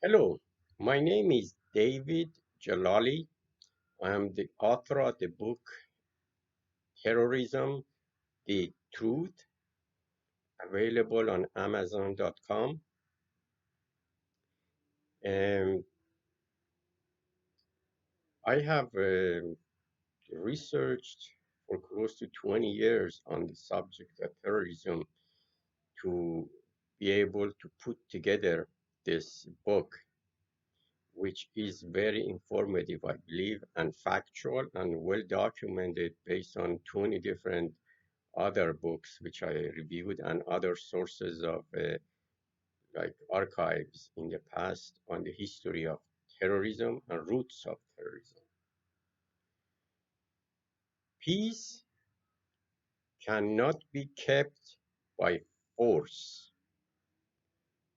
Hello, my name is David Jalali. I am the author of the book Terrorism, the Truth, available on Amazon.com. And I have researched for close to 20 years on the subject of terrorism to be able to put together this book, which is very informative, I believe, and factual and well documented based on 20 different other books which I reviewed and other sources of like archives in the past on the history of terrorism and roots of terrorism. Peace cannot be kept by force.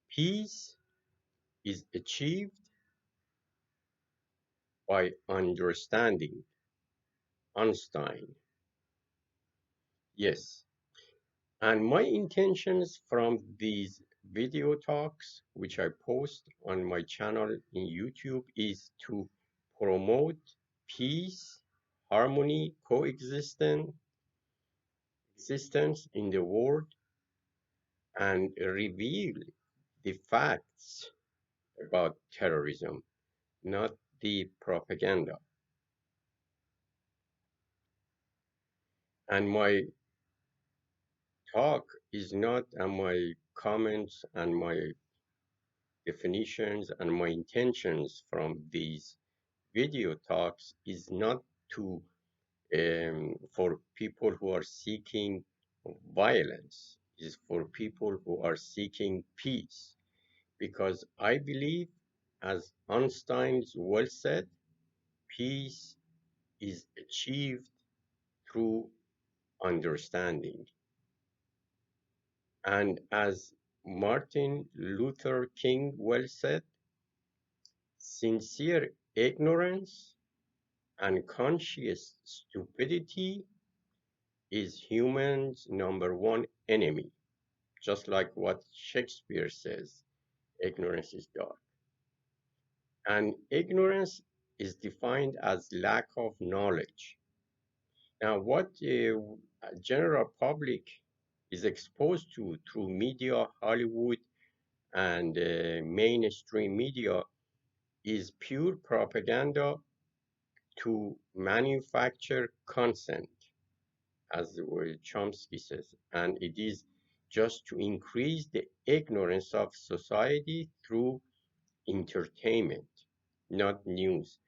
Peace is achieved by understanding. Einstein. Yes. And my intentions from these video talks, which I post on my channel in YouTube, is to promote peace, harmony, existence in the world, and reveal the facts about terrorism, not the propaganda. And my talk is not, and my comments and my definitions and my intentions from these video talks is not to for people who are seeking violence, is for people who are seeking peace, because I believe, as Einstein's well said, peace is achieved through understanding. And as Martin Luther King well said, sincere ignorance and conscious stupidity is human's number one enemy, just like what Shakespeare says, ignorance is dark. And ignorance is defined as lack of knowledge. Now, what general public is exposed to through media, Hollywood, and mainstream media is pure propaganda to manufacture consent, as the word Chomsky says, and it is just to increase the ignorance of society through entertainment, not news.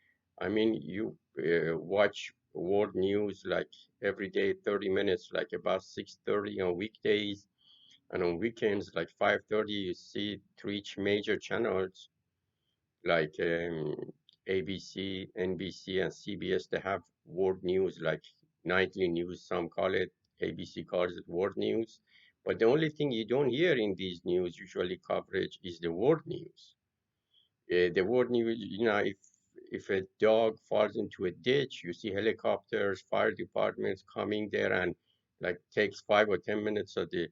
I mean, you watch world news like every day, 30 minutes, like about 6:30 on weekdays, and on weekends, like 5:30, you see three major channels like ABC, NBC, and CBS. They have world news, like nightly news, some call it. ABC calls it world news. But the only thing you don't hear in these news, usually coverage, is the world news. The world news, if a dog falls into a ditch, you see helicopters, fire departments coming there, and like takes 5 or 10 minutes of the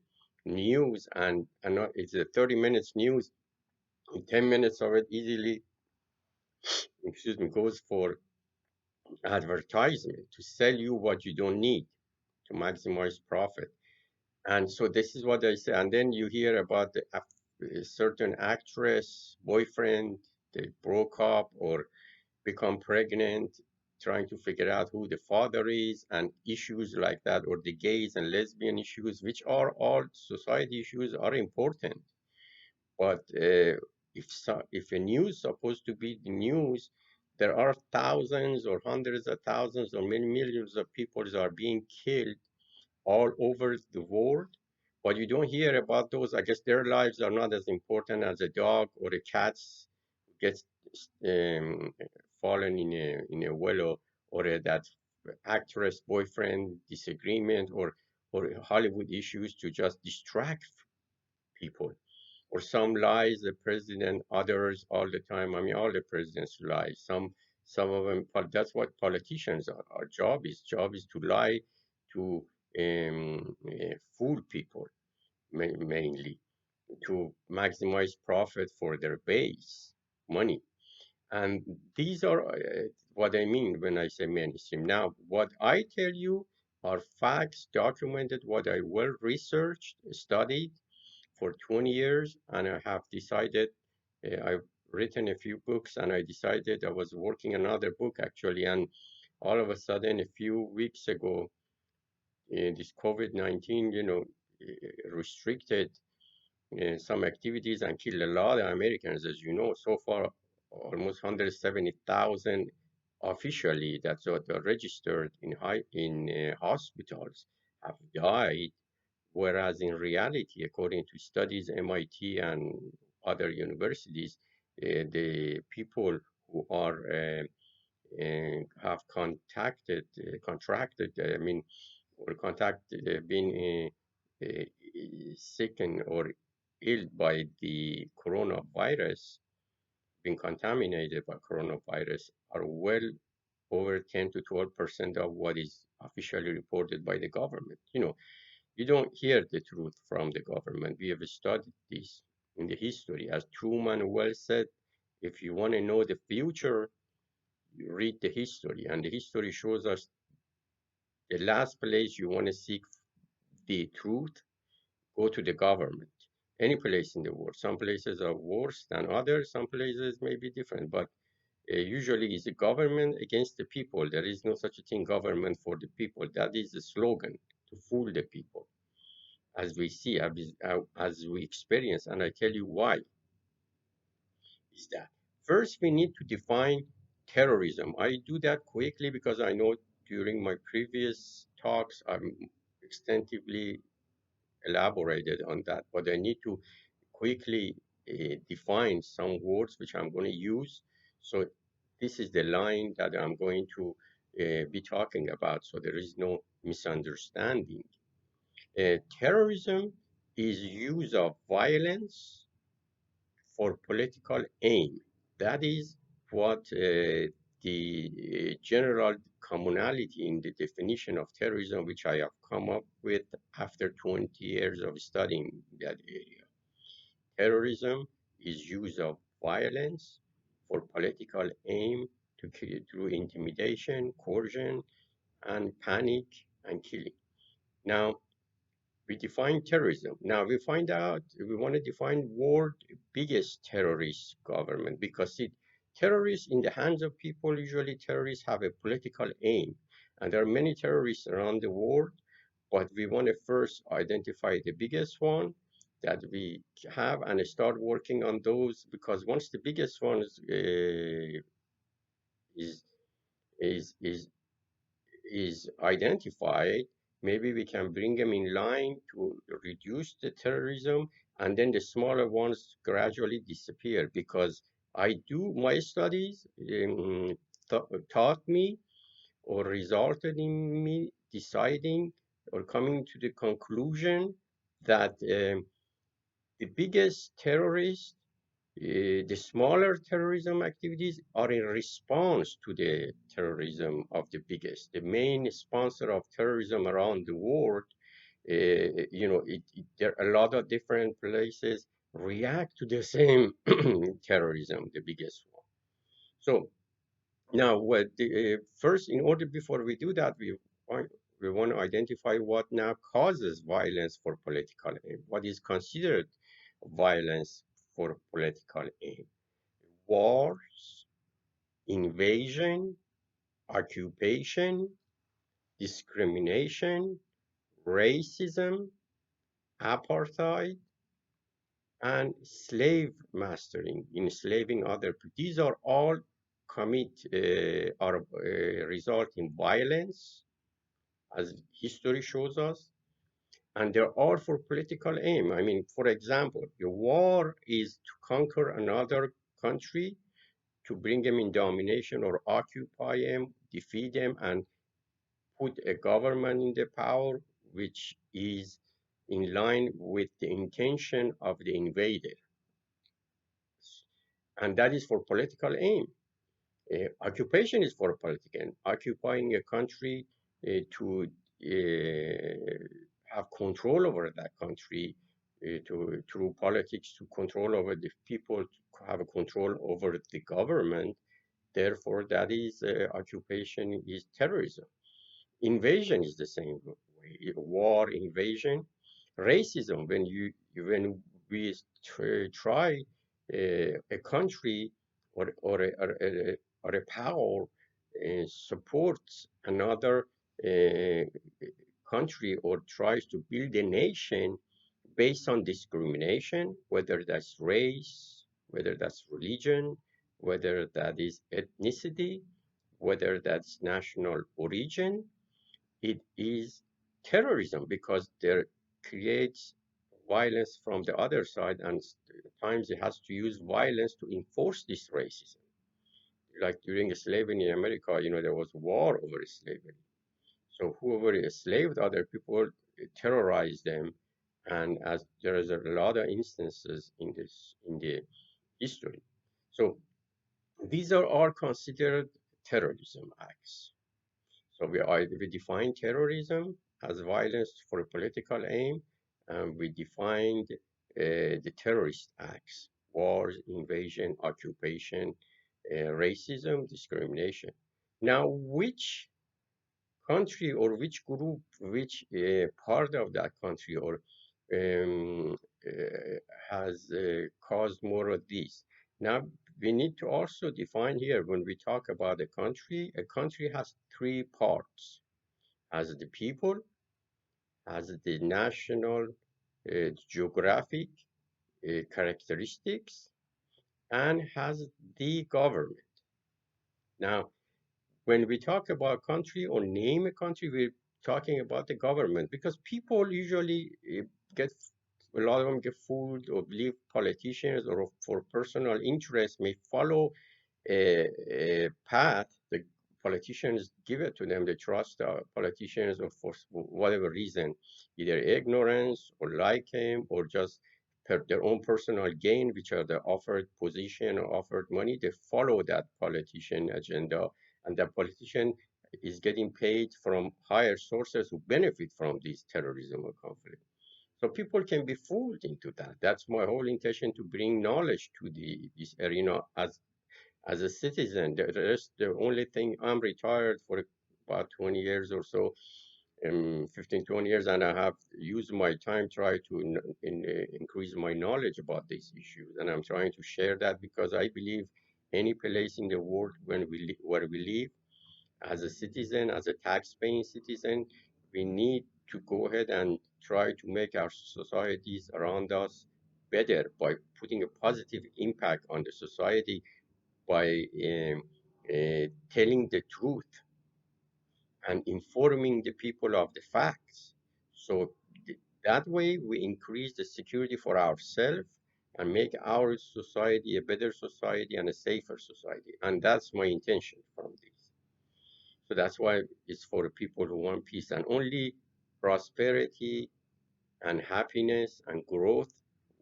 news, and it's a 30 minutes news. 10 minutes of it easily, excuse me, goes for advertisement to sell you what you don't need to maximize profit. And so this is what I say. And then you hear about a certain actress, boyfriend, they broke up or become pregnant, trying to figure out who the father is, and issues like that, or the gays and lesbian issues, which are all society issues, are important. But if a news supposed to be the news, there are thousands or hundreds of thousands or many millions of people are being killed all over the world. But you don't hear about those. I guess their lives are not as important as a dog or a cat gets um, fallen in a well, or that actress boyfriend disagreement, or Hollywood issues to just distract people, or some lies the president, others all the time. I mean, all the presidents lie. Some of them. That's what politicians are. Our job is to lie, to fool people, mainly to maximize profit for their base. money. And these are what I mean when I say mainstream. Now, what I tell you are facts, documented, what I well researched, studied for 20 years, and I have decided, I've written a few books, and I decided I was working another book actually, and all of a sudden, a few weeks ago, this COVID-19, restricted some activities and killed a lot of Americans, as you know. So far, almost 170,000 officially that's what are registered in hospitals have died, whereas in reality, according to studies, MIT and other universities, the people who are have contracted, I mean, or been sick or ill by the coronavirus, been contaminated by coronavirus, are well over 10 to 12% of what is officially reported by the government. You don't hear the truth from the government. We have studied this in the history. As Truman well said, if you want to know the future, you read the history. And the history shows us the last place you want to seek the truth, go to the government. Any place in the world. Some places are worse than others, some places may be different, but usually it's the government against the people. There is no such a thing, government for the people. That is the slogan to fool the people, as we see, as we experience. And I tell you why is that. First, we need to define terrorism. I do that quickly because I know during my previous talks, I'm extensively elaborated on that, but I need to quickly define some words which I'm going to use. So this is the line that I'm going to be talking about, so there is no misunderstanding. Terrorism is use of violence for political aim. That is what the general commonality in the definition of terrorism, which I have come up with after 20 years of studying that area. Terrorism is use of violence for political aim to kill through intimidation, coercion, and panic and killing. Now, we define terrorism. Now we find out we want to define world biggest terrorist government because terrorists in the hands of people, usually terrorists have a political aim, and there are many terrorists around the world, but we want to first identify the biggest one that we have and start working on those, because once the biggest one is is is identified, maybe we can bring them in line to reduce the terrorism, and then the smaller ones gradually disappear. Because my studies taught me or resulted in me deciding or coming to the conclusion that the biggest terrorists, the smaller terrorism activities are in response to the terrorism of the biggest. The main sponsor of terrorism around the world, there are a lot of different places react to the same terrorism, the biggest one. So now, first, in order before we do that, we want to identify what now causes violence for political aim. What is considered violence for political aim? Wars, invasion, occupation, discrimination, racism, apartheid, and slave mastering, enslaving other people. These are all result in violence, as history shows us, and they're all for political aim. I mean, for example, the war is to conquer another country, to bring them in domination or occupy them, defeat them, and put a government in the power which is in line with the intention of the invader. And that is for political aim. Occupation is for political aim. Occupying a country to have control over that country to through politics to control over the people, to have a control over the government. Therefore, that is occupation is terrorism. Invasion is the same way. War, invasion, racism. When we try a country or a power supports another uh, country or tries to build a nation based on discrimination, whether that's race, whether that's religion, whether that is ethnicity, whether that's national origin, it is terrorism because there creates violence from the other side, and at times it has to use violence to enforce this racism. Like during slavery in America, there was war over slavery. So whoever enslaved other people terrorized them, and as there is a lot of instances in the history. So these are all considered terrorism acts. So we define terrorism as violence for a political aim, and we defined the terrorist acts: wars, invasion, occupation, racism, discrimination. Now, which country or which group, which part of that country or um, has caused more of this? Now, we need to also define here when we talk about a country has three parts: has the people, has the national geographic characteristics, and has the government. Now, when we talk about country or name a country, we're talking about the government because people usually get a lot of them get fooled or believe politicians or for personal interest may follow a path the politicians give it to them. They trust politicians or for whatever reason, either ignorance or like him or just their own personal gain, which are the offered position or offered money. They follow that politician agenda, and that politician is getting paid from higher sources who benefit from this terrorism or conflict. So people can be fooled into that. That's my whole intention, to bring knowledge to this arena as a citizen. The only thing, I'm retired for about 20 years or so, 15, 20 years, and I have used my time try to increase my knowledge about these issues. And I'm trying to share that because I believe any place in the world where we live as a citizen, as a tax-paying citizen, we need to go ahead and try to make our societies around us better by putting a positive impact on the society by telling the truth and informing the people of the facts. So that way we increase the security for ourselves and make our society a better society and a safer society. And that's my intention from this. So that's why it's for people who want peace, and only prosperity and happiness and growth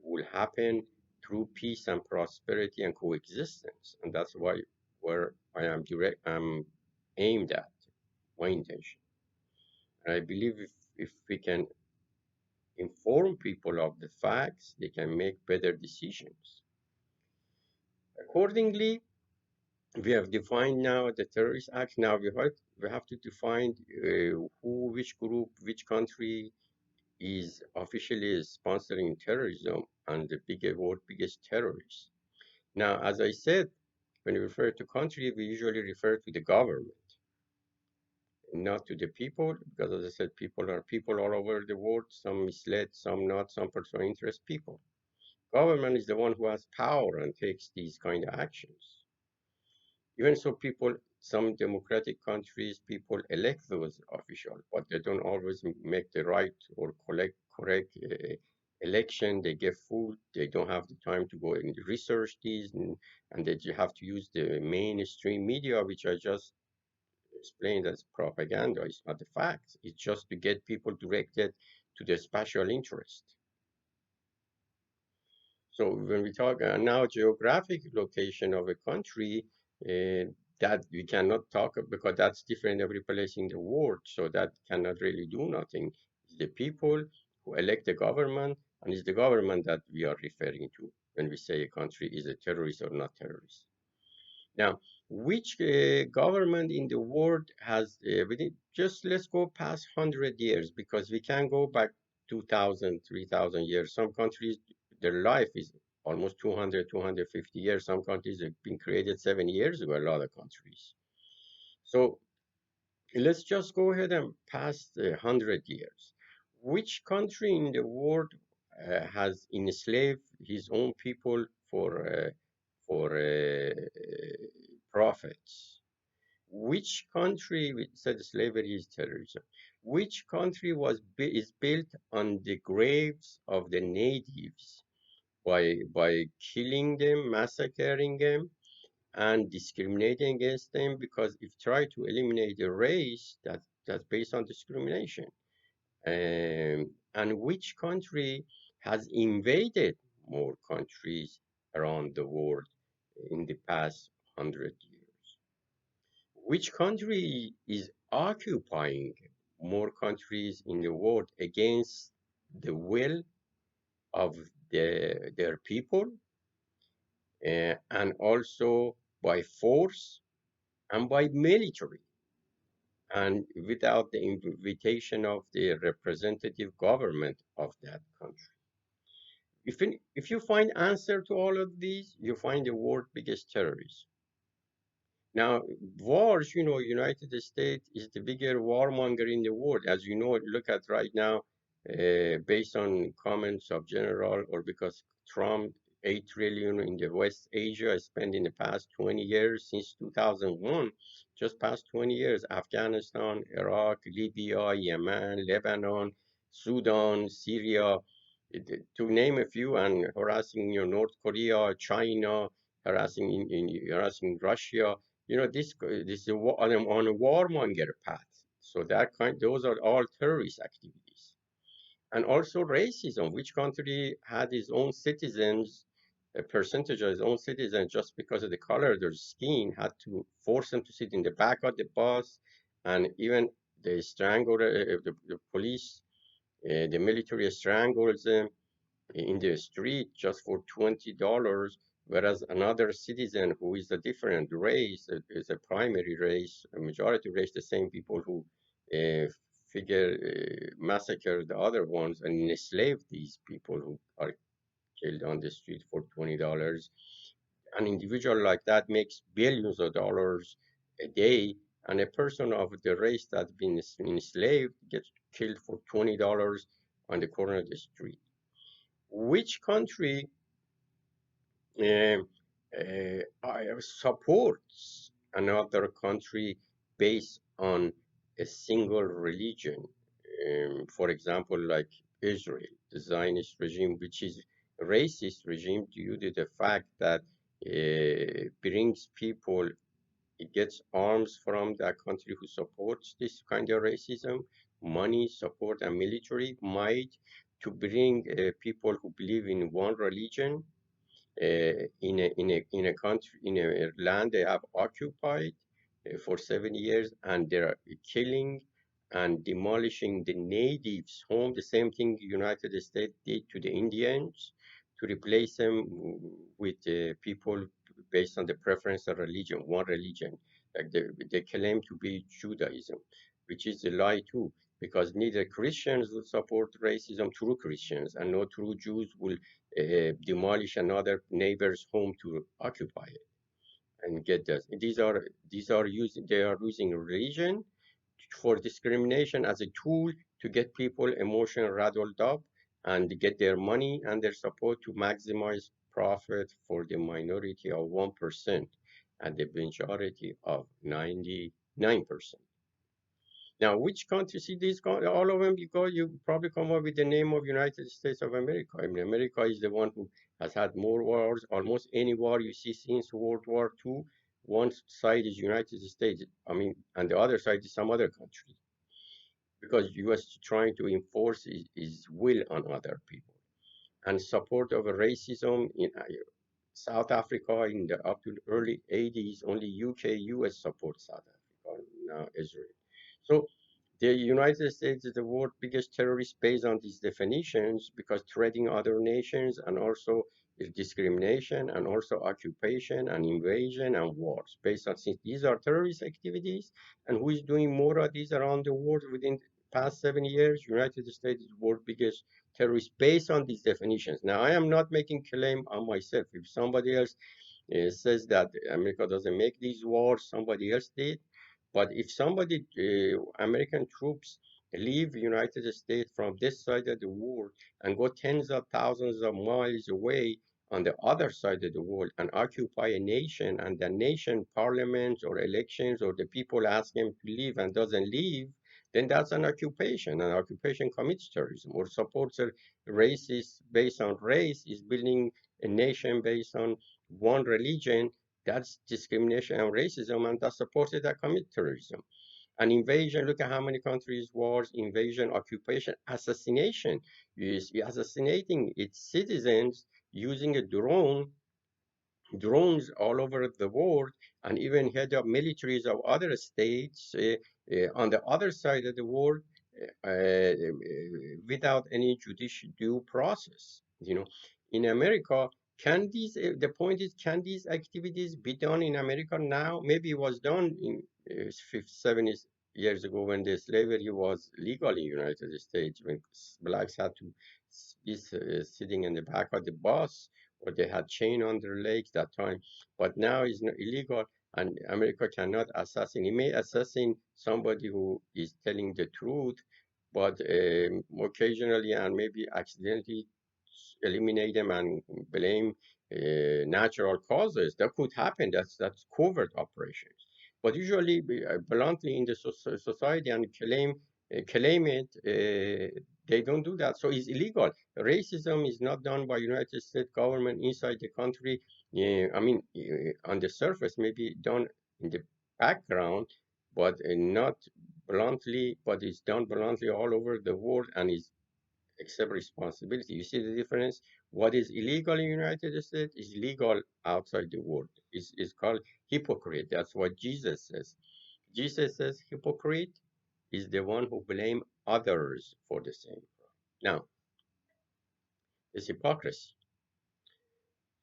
will happen through peace and prosperity and coexistence. And that's why where I'm aimed at, my intention. And I believe if we can inform people of the facts, they can make better decisions. Accordingly, we have defined now the terrorist act. Now we have to define which group, which country is officially sponsoring terrorism and the biggest terrorists. Now, as I said, when we refer to country, we usually refer to the government, not to the people, because as I said, people are people all over the world, some misled, some not, some personal interest people. Government is the one who has power and takes these kind of actions. Even so, some democratic countries, people elect those officials, but they don't always make the right or correct election. They get fooled. They don't have the time to go and research these, and they have to use the mainstream media, which I just explained as propaganda. It's not the facts. It's just to get people directed to their special interest. So when we talk now geographic location of a country, that we cannot talk because that's different every place in the world. So that cannot really do nothing. It's the people who elect the government, and it's the government that we are referring to when we say a country is a terrorist or not terrorist. Now, which government in the world has, just let's go past 100 years because we can go back 2,000, 3,000 years. Some countries, their life is almost 200, 250 years. Some countries have been created 7 years ago, a lot of countries. So let's just go ahead and pass the 100 years. Which country in the world has enslaved his own people for profits? Which country said slavery is terrorism? Which country is built on the graves of the natives by killing them, massacring them, and discriminating against them? Because if try to eliminate a race, that's based on discrimination. And which country has invaded more countries around the world in the past 100 years? Which country is occupying more countries in the world against the will of their people, and also by force and by military, and without the invitation of the representative government of that country? If you find answer to all of these, you find the world biggest terrorist. Now, wars, United States is the bigger warmonger in the world. As you know, look at right now, based on comments of general, or because Trump, 8 trillion in the West Asia spent in the past 20 years, since 2001, just past 20 years, Afghanistan, Iraq, Libya, Yemen, Lebanon, Sudan, Syria, to name a few, and harassing North Korea, China, harassing Russia. This is on a warmonger path. So those are all terrorist activities. And also racism. Which country had its own citizens, a percentage of its own citizens, just because of the color of their skin, had to force them to sit in the back of the bus, and even they strangle the police, the military strangles them in the street just for $20, whereas another citizen who is a different race, is a primary race, a majority race, the same people who uh, massacre the other ones and enslave these people who are killed on the street for $20. An individual like that makes billions of dollars a day, and a person of the race that's been enslaved gets killed for $20 on the corner of the street. Which country um, supports another country based on a single religion? For example, like Israel, the Zionist regime, which is a racist regime due to the fact that brings people, it gets arms from that country who supports this kind of racism, money, support, and military might to bring people who believe in one religion in a country, in a land they have occupied for 7 years, and they're killing and demolishing the natives' home. The same thing United States did to the Indians, to replace them with people based on the preference of religion, one religion. Like they claim to be Judaism, which is a lie too, because neither Christians will support racism, true Christians, and no true Jews will demolish another neighbor's home to occupy it and get this. These are using they are using religion for discrimination as a tool to get people emotionally rattled up and get their money and their support to maximize profit for the minority of 1% and the majority of 99%. Now, which country, see these, all of them, you probably come up with the name of United States of America. I mean, America is the one who has had more wars. Almost any war you see since World War II, one side is United States, I mean, and the other side is some other country, because U.S. trying to enforce his will on other people. And support of racism in South Africa in the up to early 80s, only UK, US support South Africa, now Israel. So The United States is the world's biggest terrorist based on these definitions because threatening other nations and also discrimination and also occupation and invasion and wars based on since these are terrorist activities and who is doing more of these around the world within past 7 years. United States is the world's biggest terrorist based on these definitions. Now I am not making claim on myself. If somebody else says that America doesn't make these wars, somebody else did. But if somebody, American troops leave United States from this side of the world and go tens of thousands of miles away on the other side of the world and occupy a nation, and the nation parliament or elections or the people ask him to leave and doesn't leave, then that's an occupation. An occupation commits terrorism or supports a racist based on race, is building a nation based on one religion. That's discrimination and racism, and that supports it that commit terrorism. An invasion, look at how many countries, wars, invasion, occupation, assassination, is assassinating its citizens using a drones all over the world, and even head of militaries of other states on the other side of the world without any judicial due process. In America, can these? The point is, can these activities be done in America now? Maybe it was done in 70 years ago when the slavery was legal in the United States, when blacks had to be sitting in the back of the bus or they had chain on their legs that time. But now it's not illegal, and America cannot assassinate. It may assassinate somebody who is telling the truth, but occasionally and maybe accidentally eliminate them and blame natural causes. That could happen. That's covert operations. But usually, bluntly in the society and claim it, they don't do that. So it's illegal. Racism is not done by United States government inside the country. I mean, on the surface, maybe done in the background, but not bluntly. But it's done bluntly all over the world, and is accept responsibility. You see the difference? What is illegal in the United States is legal outside the world. It's called hypocrite. That's what Jesus says. Jesus says hypocrite is the one who blame others for the same. Now, it's hypocrisy.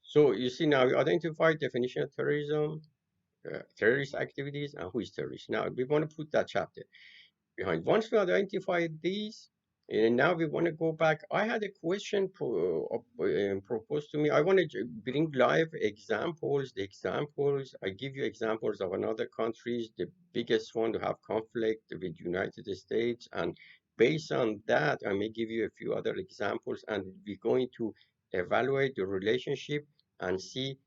So you see now we identify definition of terrorism, terrorist activities, and who is terrorist. Now we want to put that chapter behind. Once we identify these, and now we want to go back. I had a question proposed to me. I want to bring live examples. The examples, I give you examples of another countries, the biggest one to have conflict with United States. And based on that, I may give you a few other examples. And we're going to evaluate the relationship and see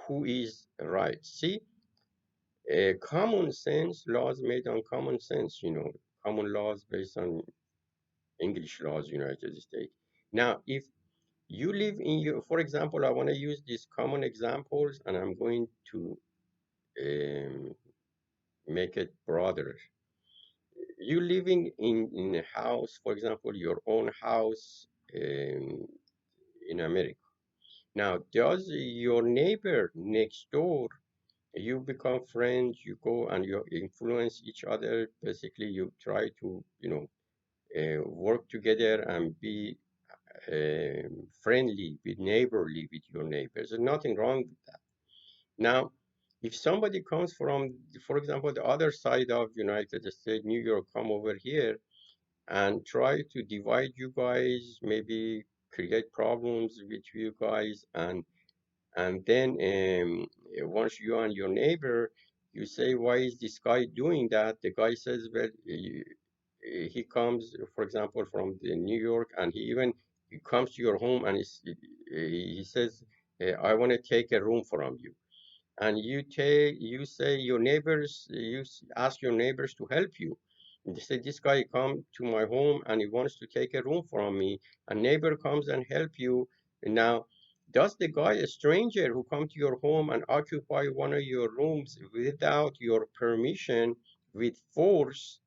who is right. See, common sense laws made on common sense, common laws based on English laws, United States. Now, if you live in your, for example, I want to use these common examples and I'm going to um, make it broader. You living in a house, for example, your own house in America. Now, does your neighbor next door, you become friends, you go and you influence each other. Basically, you try to, work together and be friendly, be neighborly with your neighbors. There's nothing wrong with that. Now, if somebody comes from, for example, the other side of United States, New York, come over here and try to divide you guys, maybe create problems with you guys, and then once you and your neighbor, you say, why is this guy doing that? The guy says, well, he comes, for example, from the New York, and he comes to your home and he says, I want to take a room from you. And you say your neighbors, ask your neighbors to help you. And they say, this guy come to my home and he wants to take a room from me. A neighbor comes and help you. And now, does the guy, a stranger who come to your home and occupy one of your rooms without your permission, with force,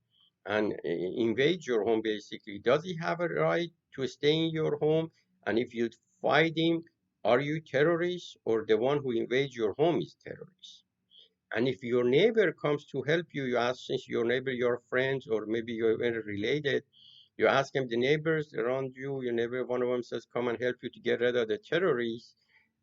and invade your home basically, does he have a right to stay in your home? And if you fight him, are you terrorist or the one who invades your home is terrorist? And if your neighbor comes to help you, you ask, since your neighbor, your friends, or maybe you're very related, you ask them, the neighbors around you, your neighbor, one of them says, come and help you to get rid of the terrorists.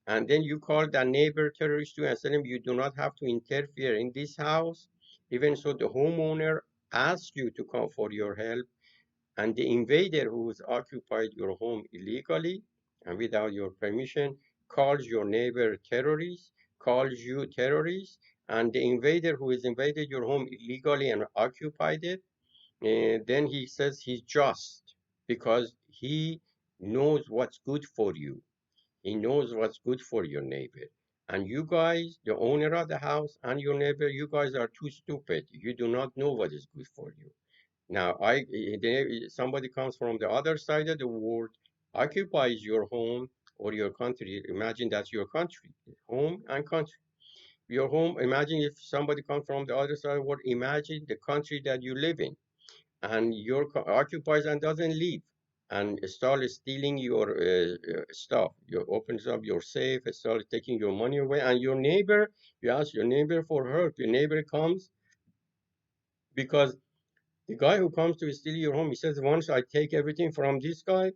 And then you call that neighbor terrorist too and tell him you do not have to interfere in this house. Even so, the homeowner asks you to come for your help, and the invader who has occupied your home illegally and without your permission calls your neighbor terrorist, calls you terrorist, and the invader who has invaded your home illegally and occupied it, then he says he's just because he knows what's good for you. He knows what's good for your neighbor. And you guys, the owner of the house and your neighbor, you guys are too stupid. You do not know what is good for you. Now, somebody comes from the other side of the world, occupies your home or your country. Imagine that's your country, home and country. Your home, imagine if somebody comes from the other side of the world, imagine the country that you live in, and your occupies and doesn't leave and start stealing your stuff. You opens up your safe, start taking your money away, and your neighbor, you ask your neighbor for help. Your neighbor comes because the guy who comes to steal your home, he says, once I take everything from this guy,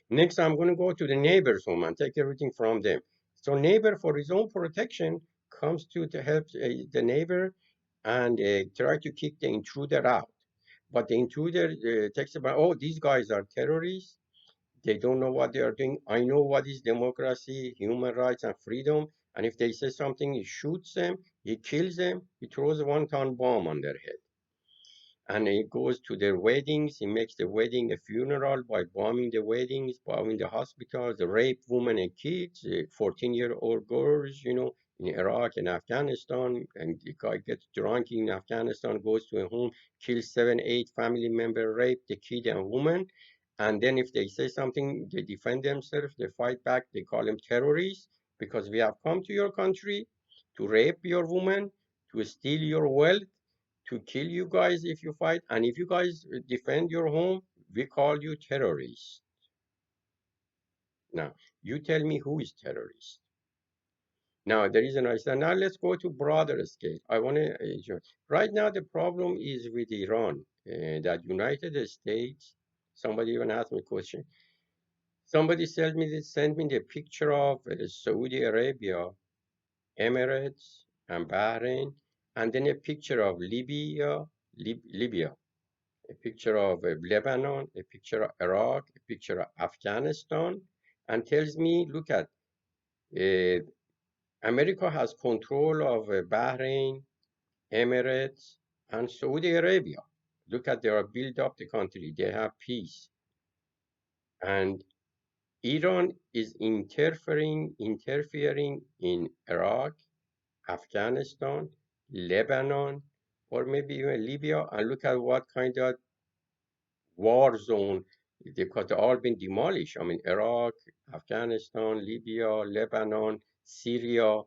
next I'm going to go to the neighbor's home and take everything from them. So neighbor, for his own protection, comes to help the neighbor and try to kick the intruder out. But the intruder takes about, oh, these guys are terrorists. They don't know what they are doing. I know what is democracy, human rights, and freedom. And if they say something, he shoots them, he kills them, he throws a one-ton bomb on their head. And he goes to their weddings. He makes the wedding a funeral by bombing the weddings, bombing the hospitals, the rape women and kids, 14-year-old girls, in Iraq and Afghanistan. And the guy gets drunk in Afghanistan, goes to a home, kills 7, 8 family members, rape the kid and woman. And then if they say something, they defend themselves, they fight back, they call them terrorists because we have come to your country to rape your woman, to steal your wealth, to kill you guys if you fight. And if you guys defend your home, we call you terrorists. Now, you tell me who is terrorist. Now, the reason I said, now let's go to broader scale. I want to, right now the problem is with Iran, that United States, somebody even asked me a question. Somebody sent me the picture of Saudi Arabia, Emirates, and Bahrain, and then a picture of Libya, a picture of Lebanon, a picture of Iraq, a picture of Afghanistan, and tells me, look at, uh, America has control of Bahrain, Emirates, and Saudi Arabia. Look at, they are built up the country, they have peace. And Iran is interfering in Iraq, Afghanistan, Lebanon, or maybe even Libya, and look at what kind of war zone, because they've all been demolished. I mean, Iraq, Afghanistan, Libya, Lebanon, Syria,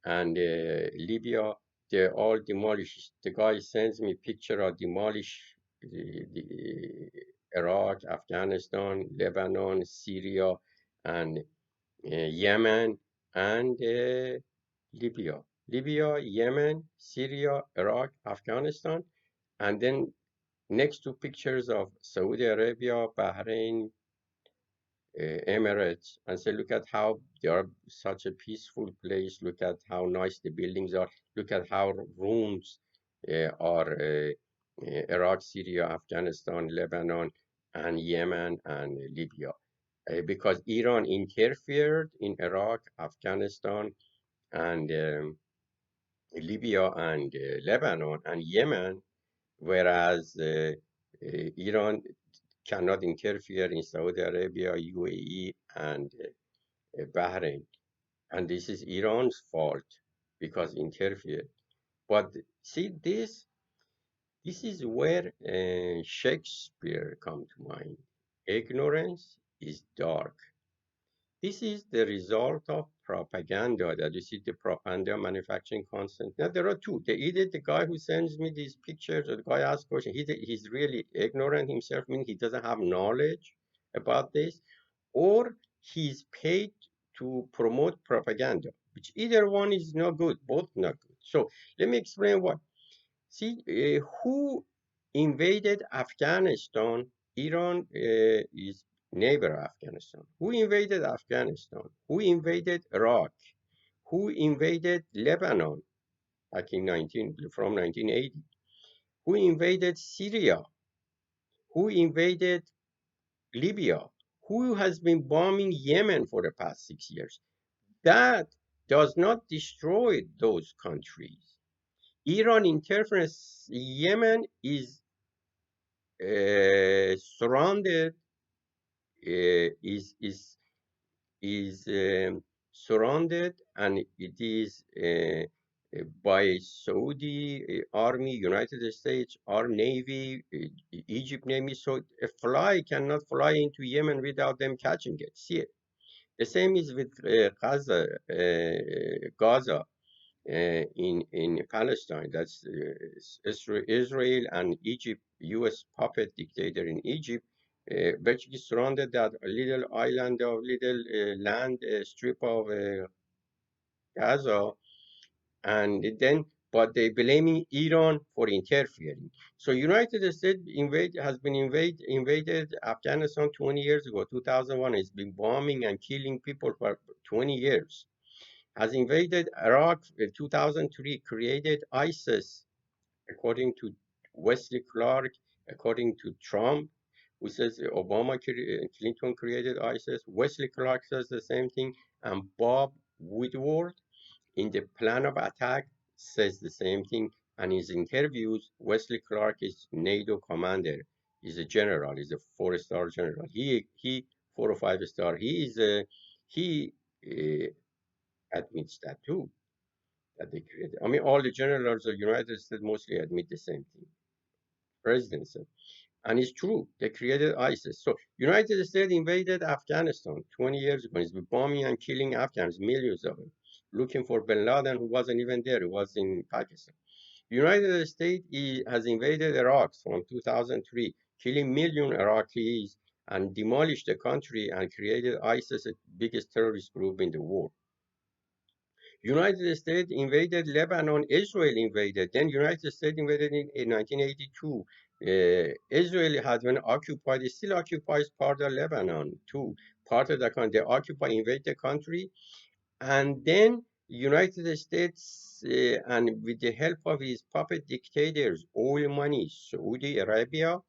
and Libya, they're all demolished. The guy sends me picture of demolished the Iraq, Afghanistan, Lebanon, Syria, and Yemen, and Libya. Libya, Yemen, Syria, Iraq, Afghanistan, and then next to pictures of Saudi Arabia, Bahrain, Emirates, and say, look at how they are such a peaceful place. Look at how nice the buildings are. Look at how rooms are Iraq, Syria, Afghanistan, Lebanon, and Yemen and Libya. Because Iran interfered in Iraq, Afghanistan, and Libya, and Lebanon, and Yemen, whereas Iran cannot interfere in Saudi Arabia, UAE, and Bahrain. And this is Iran's fault because interfered. But see, this is where Shakespeare come to mind. Ignorance is dark. This is the result of propaganda, that you see the propaganda manufacturing constant. Now there are two. Either the guy who sends me these pictures or the guy asks questions, he's really ignorant himself, meaning he doesn't have knowledge about this, or he's paid to promote propaganda, which either one is not good, both not good. So let me explain what. See, who invaded Afghanistan? Iran is neighbor Afghanistan. Who invaded Afghanistan? Who invaded Iraq? Who invaded Lebanon back in 1980? Who invaded Syria? Who invaded Libya? Who has been bombing Yemen for the past 6 years? That does not destroy those countries. Iran interference. Yemen is surrounded, is surrounded, and it is by Saudi army, United States, our navy, Egypt navy. So a fly cannot fly into Yemen without them catching it. See it. The same is with Gaza in Palestine. That's Israel and Egypt, U.S. puppet dictator in Egypt, basically surrounded that little island of little land strip of Gaza, and then but they blaming Iran for interfering. So United States has been invaded Afghanistan 20 years ago, 2001. It's been bombing and killing people for 20 years. Has invaded Iraq in 2003, created ISIS, according to Wesley Clark, according to Trump, who says Clinton created ISIS. Wesley Clark says the same thing, and Bob Woodward in the plan of attack says the same thing. And in his interviews, Wesley Clark is NATO commander. He's a general. He's a four-star general. He 4 or 5 star. He uh, admits that too, that they created. I mean, all the generals of the United States mostly admit the same thing. President said, and it's true. They created ISIS. So United States invaded Afghanistan 20 years ago. It's been bombing and killing Afghans, millions of them, looking for Bin Laden, who wasn't even there. He was in Pakistan. United States has invaded Iraq from 2003, killing million Iraqis and demolished the country and created ISIS, the biggest terrorist group in the world. United States invaded Lebanon. Israel invaded. Then United States invaded in 1982. Israel has been occupied. It still occupies part of Lebanon too. Part of the country. They occupy, invade the country, and then United States and with the help of his puppet dictators, oil money, Saudi Arabia,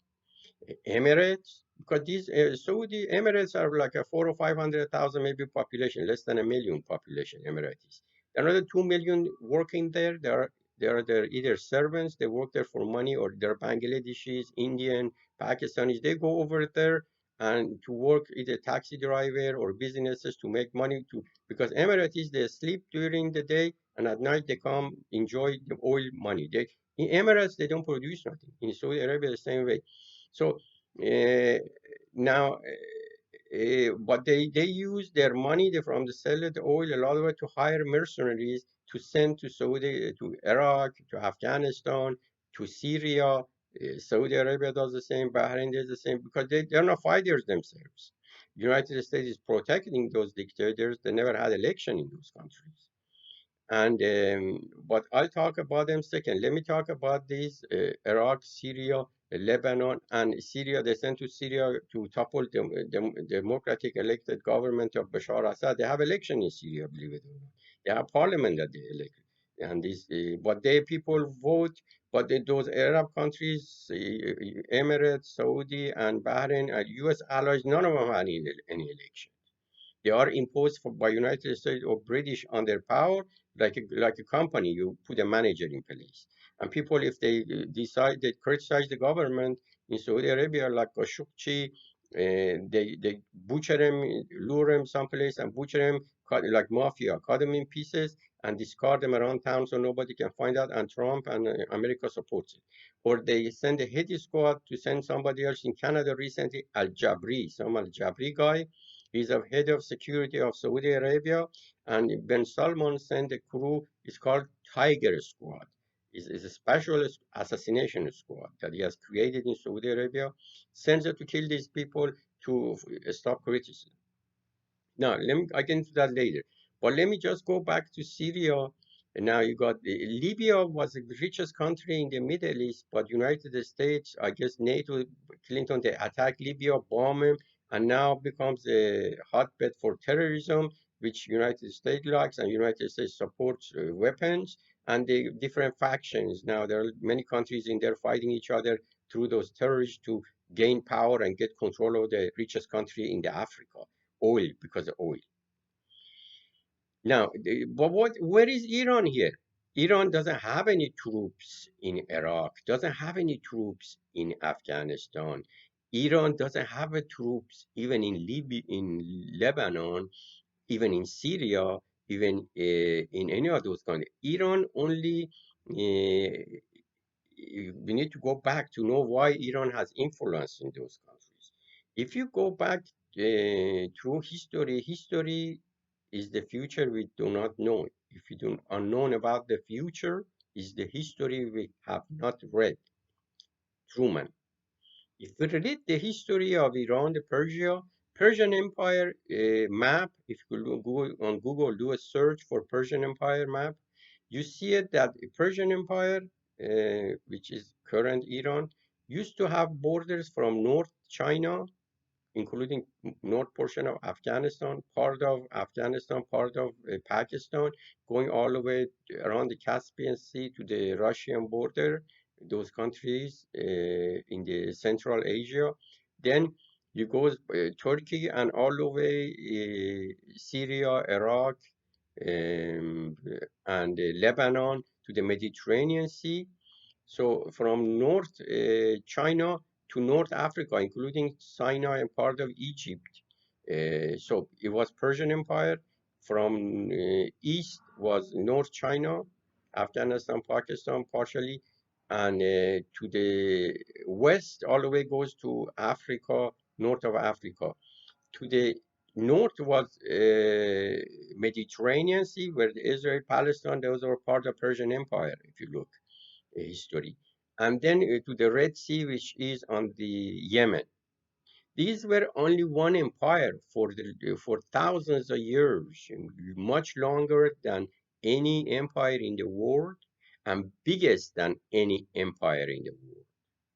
Emirates, because these Saudi Emirates are like a 400,000 or 500,000 maybe population, less than a million population. Emiratis. Another 2 million working there. They're either servants, they work there for money, or they're Bangladeshis, Indian, Pakistanis. They go over there and to work either taxi driver or businesses to make money to because Emiratis they sleep during the day and at night they come enjoy the oil money. They in Emirates they don't produce nothing. In Saudi Arabia the same way. So uh, now, but they use their money from the sale of the oil a lot of it to hire mercenaries to send to Saudi, to Iraq, to Afghanistan, to Syria. Saudi Arabia does the same. Bahrain does the same because they're not fighters themselves. United States is protecting those dictators. They never had election in those countries. And but I'll talk about them second. Let me talk about these Iraq, Syria, Lebanon, and Syria. They sent to Syria to topple the democratic elected government of Bashar Assad. They have election in Syria, believe it or not. They have parliament that they elect, and this, but they people vote. But those Arab countries, Emirates, Saudi, and Bahrain, and U.S. allies, none of them had any election. They are imposed by United States or British on their power, like a company. You put a manager in place, and people, if they decide they criticize the government in Saudi Arabia, like Khashoggi, they butcher them, lure them someplace, and butcher them like mafia, cut them in pieces and discard them around town so nobody can find out. And Trump and America supports it. Or they send a hit squad to send somebody else. In Canada recently, Al Jabri, some Al Jabri guy. He's the head of security of Saudi Arabia, and Ben Salman sent a crew. It's called Tiger Squad. It's a special assassination squad that he has created in Saudi Arabia. Sends it to kill these people to stop criticism. Now, I get into that later. But let me just go back to Syria And now you got Libya was the richest country in the Middle East, but United States, I guess NATO, Clinton, they attacked Libya, bomb him, and now becomes a hotbed for terrorism, which United States likes, and United States supports weapons and the different factions. Now there are many countries in there fighting each other through those terrorists to gain power and get control of the richest country in the Africa, oil, because of oil. Now, but where is Iran here? Iran doesn't have any troops in Iraq, doesn't have any troops in Afghanistan. Iran doesn't have a troops even in Libya, in Lebanon, even in Syria, even in any of those countries. Iran only, we need to go back to know why Iran has influence in those countries. If you go back through history, history is the future we do not know. If you do unknown about the future, is the history we have not read. Truman. If we read the history of Iran, the Persian Empire map, if you go on Google, do a search for Persian Empire map, you see it that the Persian Empire, which is current Iran, used to have borders from North China, including north portion of Afghanistan, part of Pakistan, going all the way around the Caspian Sea to the Russian border, those countries in the Central Asia. Then you go Turkey and all the way Syria, Iraq, and Lebanon to the Mediterranean Sea. So from North China to North Africa, including Sinai and part of Egypt. So it was Persian Empire. From east was North China, Afghanistan, Pakistan, partially, and to the west, all the way goes to Africa, north of Africa. To the north was Mediterranean Sea, where Israel, Palestine, those were part of Persian Empire, if you look history. And then to the Red Sea, which is on the Yemen. These were only one empire for thousands of years, much longer than any empire in the world, and biggest than any empire in the world.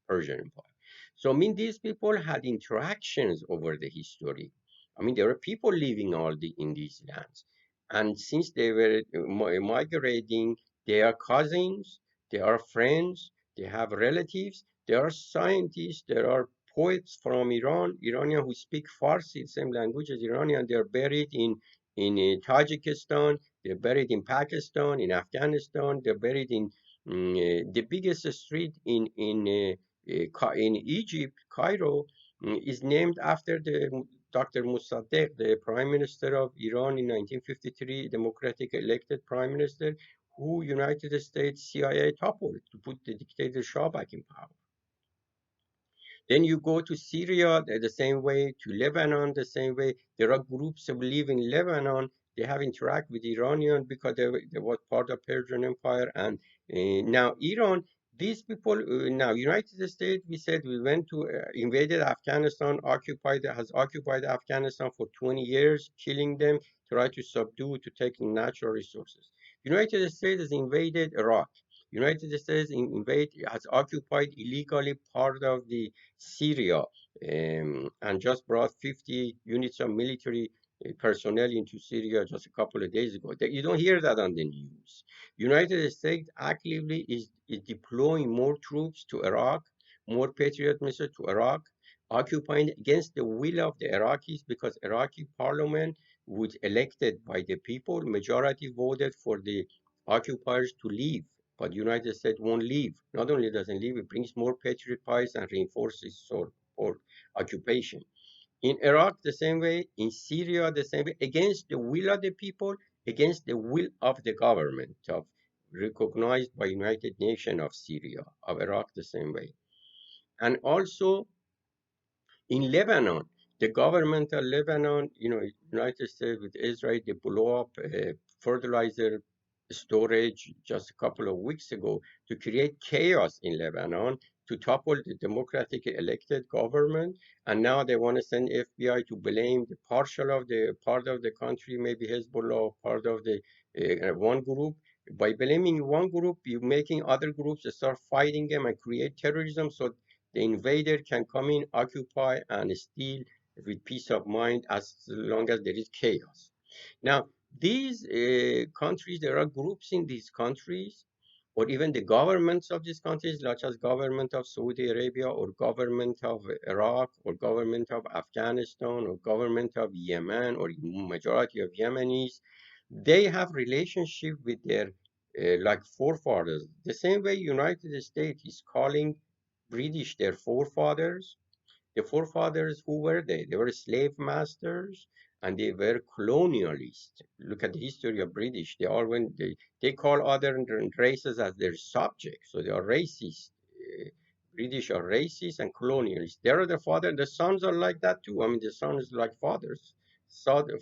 Persian Empire. So, I mean, these people had interactions over the history. I mean, there are people living in these lands. And since they were migrating, they are cousins, they are friends, they have relatives, there are scientists, there are poets from Iran, Iranian who speak Farsi, same language as Iranian. They're buried in Tajikistan, they're buried in Pakistan, in Afghanistan, they're buried in the biggest street in Egypt, Cairo, is named after the Dr. Mossadegh, the Prime Minister of Iran in 1953, democratic elected Prime Minister, who United States CIA toppled to put the dictator Shah back in power. Then you go to Syria the same way, to Lebanon the same way. There are groups that live in Lebanon. They have interact with Iranian because they was part of Persian Empire. And now Iran, these people, now United States, we said we went to invaded Afghanistan, has occupied Afghanistan for 20 years, killing them, try to subdue, to take natural resources. United States has invaded Iraq. United States has occupied illegally part of the Syria, and just brought 50 units of military personnel into Syria just a couple of days ago. You don't hear that on the news. United States actively is deploying more troops to Iraq, more Patriot missiles to Iraq, occupying against the will of the Iraqis, because Iraqi parliament was elected by the people, majority voted for the occupiers to leave, but United States won't leave. Not only doesn't leave, it brings more Patriot pies and reinforces support occupation. In Iraq, the same way. In Syria, the same way. Against the will of the people, against the will of the government of recognized by United Nations of Syria, of Iraq, the same way. And also in Lebanon, the government of Lebanon, United States with Israel, they blow up fertilizer storage just a couple of weeks ago to create chaos in Lebanon, to topple the democratic elected government. And now they want to send FBI to blame the partial of the part of the country, maybe Hezbollah, part of the one group, By blaming one group, you're making other groups start fighting them and create terrorism so the invader can come in, occupy, and steal with peace of mind as long as there is chaos. Now, these countries, there are groups in these countries, or even the governments of these countries, such as government of Saudi Arabia, or government of Iraq, or government of Afghanistan, or government of Yemen, or majority of Yemenis, they have relationship with their like forefathers. The same way United States is calling British their forefathers. The forefathers, who were they? They were slave masters and they were colonialists. Look at the history of British. They all went, they call other races as their subjects. So they are racist. British are racist and colonialists. They are the father. The sons are like that too. I mean, the sons like fathers. Father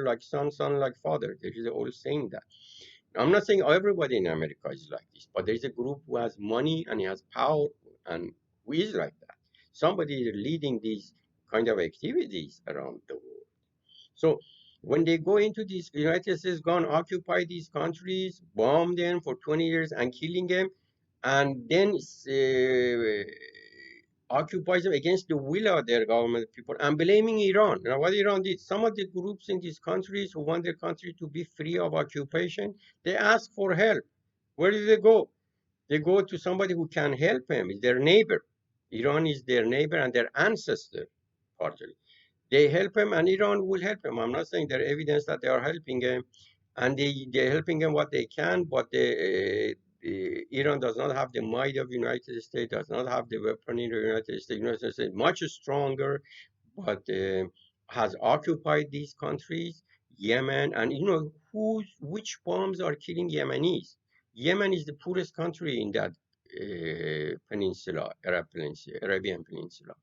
like son, son like father. There is all saying that. I'm not saying everybody in America is like this, but there is a group who has money and he has power and who is like that. Somebody is leading these kind of activities around the world. So when they go into these, United States go and occupy these countries, bomb them for 20 years and killing them, and then occupies them against the will of their government people and blaming Iran. Now, what Iran did, some of the groups in these countries who want their country to be free of occupation, they ask for help. Where do they go? They go to somebody who can help them. It's their neighbor. Iran is their neighbor and their ancestor, partially. They help him and Iran will help him. I'm not saying there is evidence that they are helping him and they're helping him what they can, but Iran does not have the might of United States, does not have the weaponry of United States. United States is much stronger, but has occupied these countries, Yemen, and which bombs are killing Yemenis? Yemen is the poorest country in that peninsula, Arabian Peninsula.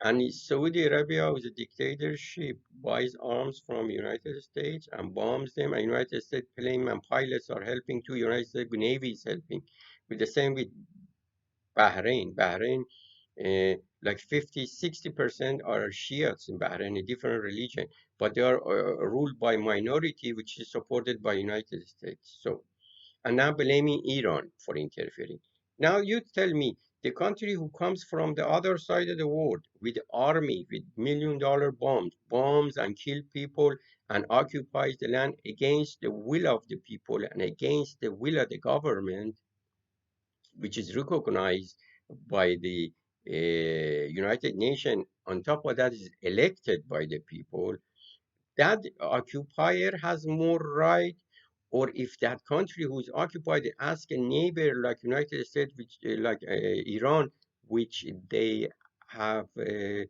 And Saudi Arabia, with a dictatorship, buys arms from United States and bombs them. And United States plane and pilots are helping too. United States Navy is helping. With the same with Bahrain. Bahrain, like 50, 60% are Shiites in Bahrain, a different religion, but they are ruled by minority, which is supported by United States. So and now blaming Iran for interfering. Now you tell me, the country who comes from the other side of the world with army, with $1 million bombs and kill people and occupies the land against the will of the people and against the will of the government, which is recognized by the United Nations. On top of that, is elected by the people. That occupier has more right, or if that country who is occupied ask a neighbor like United States, which like Iran, which they have a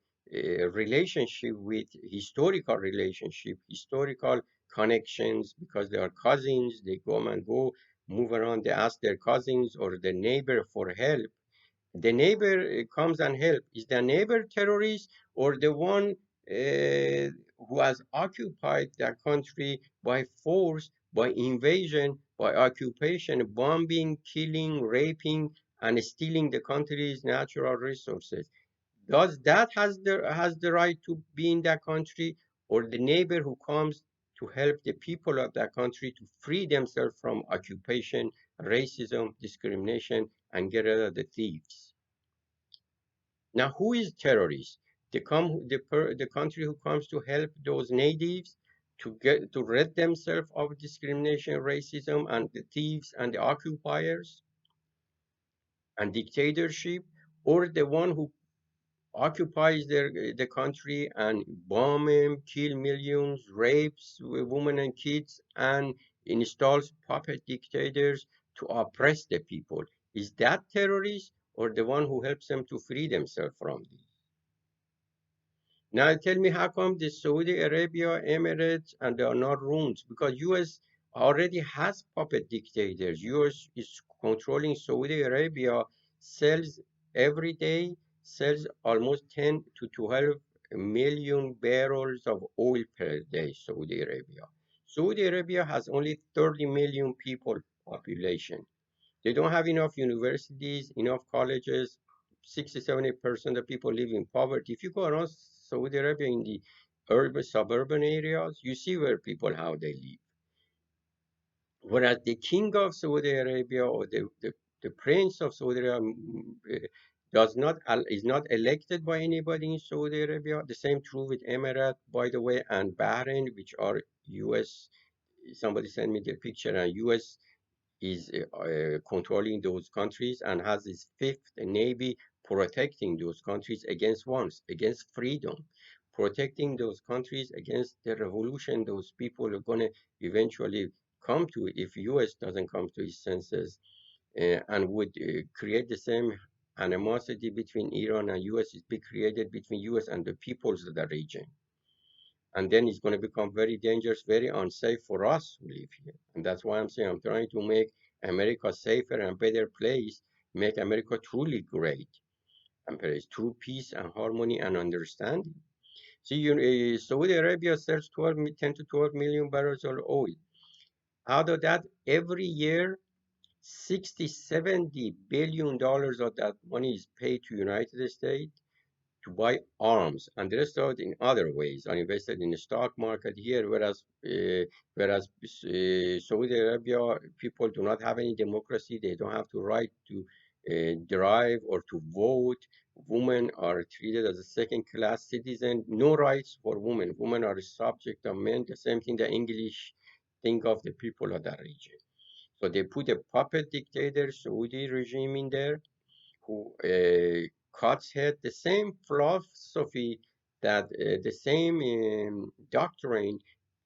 relationship with, historical relationship, historical connections, because they are cousins, they go and go, move around, they ask their cousins or the neighbor for help. The neighbor comes and help. Is the neighbor terrorist or the one who has occupied that country by force, by invasion, by occupation, bombing, killing, raping, and stealing the country's natural resources? Does that has the right to be in that country, or the neighbor who comes to help the people of that country to free themselves from occupation, racism, discrimination, and get rid of the thieves? Now, who is terrorist? The country who comes to help those natives to rid themselves of discrimination, racism, and the thieves and the occupiers and dictatorship, or the one who occupies the country and bomb them, kill millions, rapes women and kids, and installs puppet dictators to oppress the people? Is that terrorist or the one who helps them to free themselves from this? Now tell me, how come the Saudi Arabia, Emirates, and they are not ruined? Because U.S. already has puppet dictators. U.S. is controlling Saudi Arabia, sells every day, sells almost 10 to 12 million barrels of oil per day, Saudi Arabia. Saudi Arabia has only 30 million people population. They don't have enough universities, enough colleges. 60, 70% of people live in poverty. If you go around Saudi Arabia in the urban, suburban areas, you see where people, how they live. Whereas the king of Saudi Arabia or the prince of Saudi Arabia is not elected by anybody in Saudi Arabia. The same true with Emirates, by the way, and Bahrain, which are U.S. Somebody sent me the picture, and U.S. is controlling those countries and has its fifth navy protecting those countries against wants, against freedom, protecting those countries against the revolution those people are going to eventually come to if us doesn't come to its senses, and would create the same animosity between iran and us is be created between us and the peoples of the region, and then it's going to become very dangerous, very unsafe for us who live here. And that's why I'm saying I'm trying to make America safer and better place, make America truly great, and place true peace and harmony and understanding. See, Saudi Arabia sells 10 to 12 million barrels of oil. Out of that, every year, 60, $70 billion of that money is paid to United States to buy arms, and the rest of it in other ways are invested in the stock market here, whereas Saudi Arabia people do not have any democracy. They don't have the right to drive or to vote. Women are treated as a second-class citizen. No rights for women. Women are subject of men. The same thing the English think of the people of that region. So they put a puppet dictator, Saudi regime in there, who cuts head, the same philosophy that the same doctrine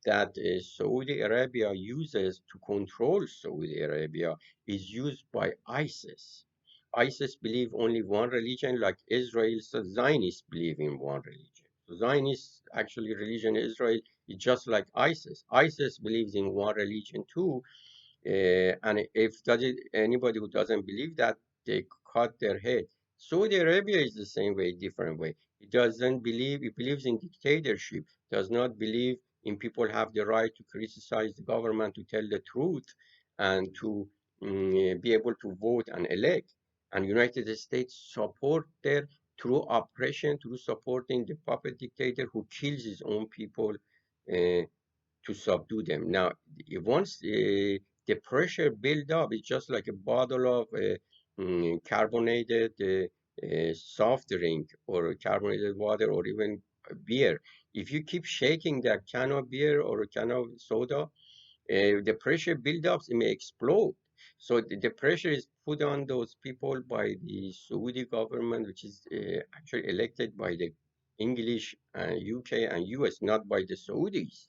that Saudi Arabia uses to control Saudi Arabia is used by ISIS. ISIS believe only one religion, like Israel, so Zionists believe in one religion. So Zionist actually religion in Israel is just like ISIS. ISIS believes in one religion too, and if anybody who doesn't believe that, they cut their head. Saudi Arabia is the same way, different way. It doesn't believe, it believes in dictatorship, does not believe in people have the right to criticize the government, to tell the truth, and to be able to vote and elect. And United States support there through oppression, through supporting the puppet dictator who kills his own people to subdue them. Now, once the pressure build up, it's just like a bottle of carbonated soft drink or carbonated water or even beer. If you keep shaking that can of beer or a can of soda, the pressure build up, it may explode. So the pressure is put on those people by the Saudi government, which is actually elected by the English, UK, and US, not by the Saudis.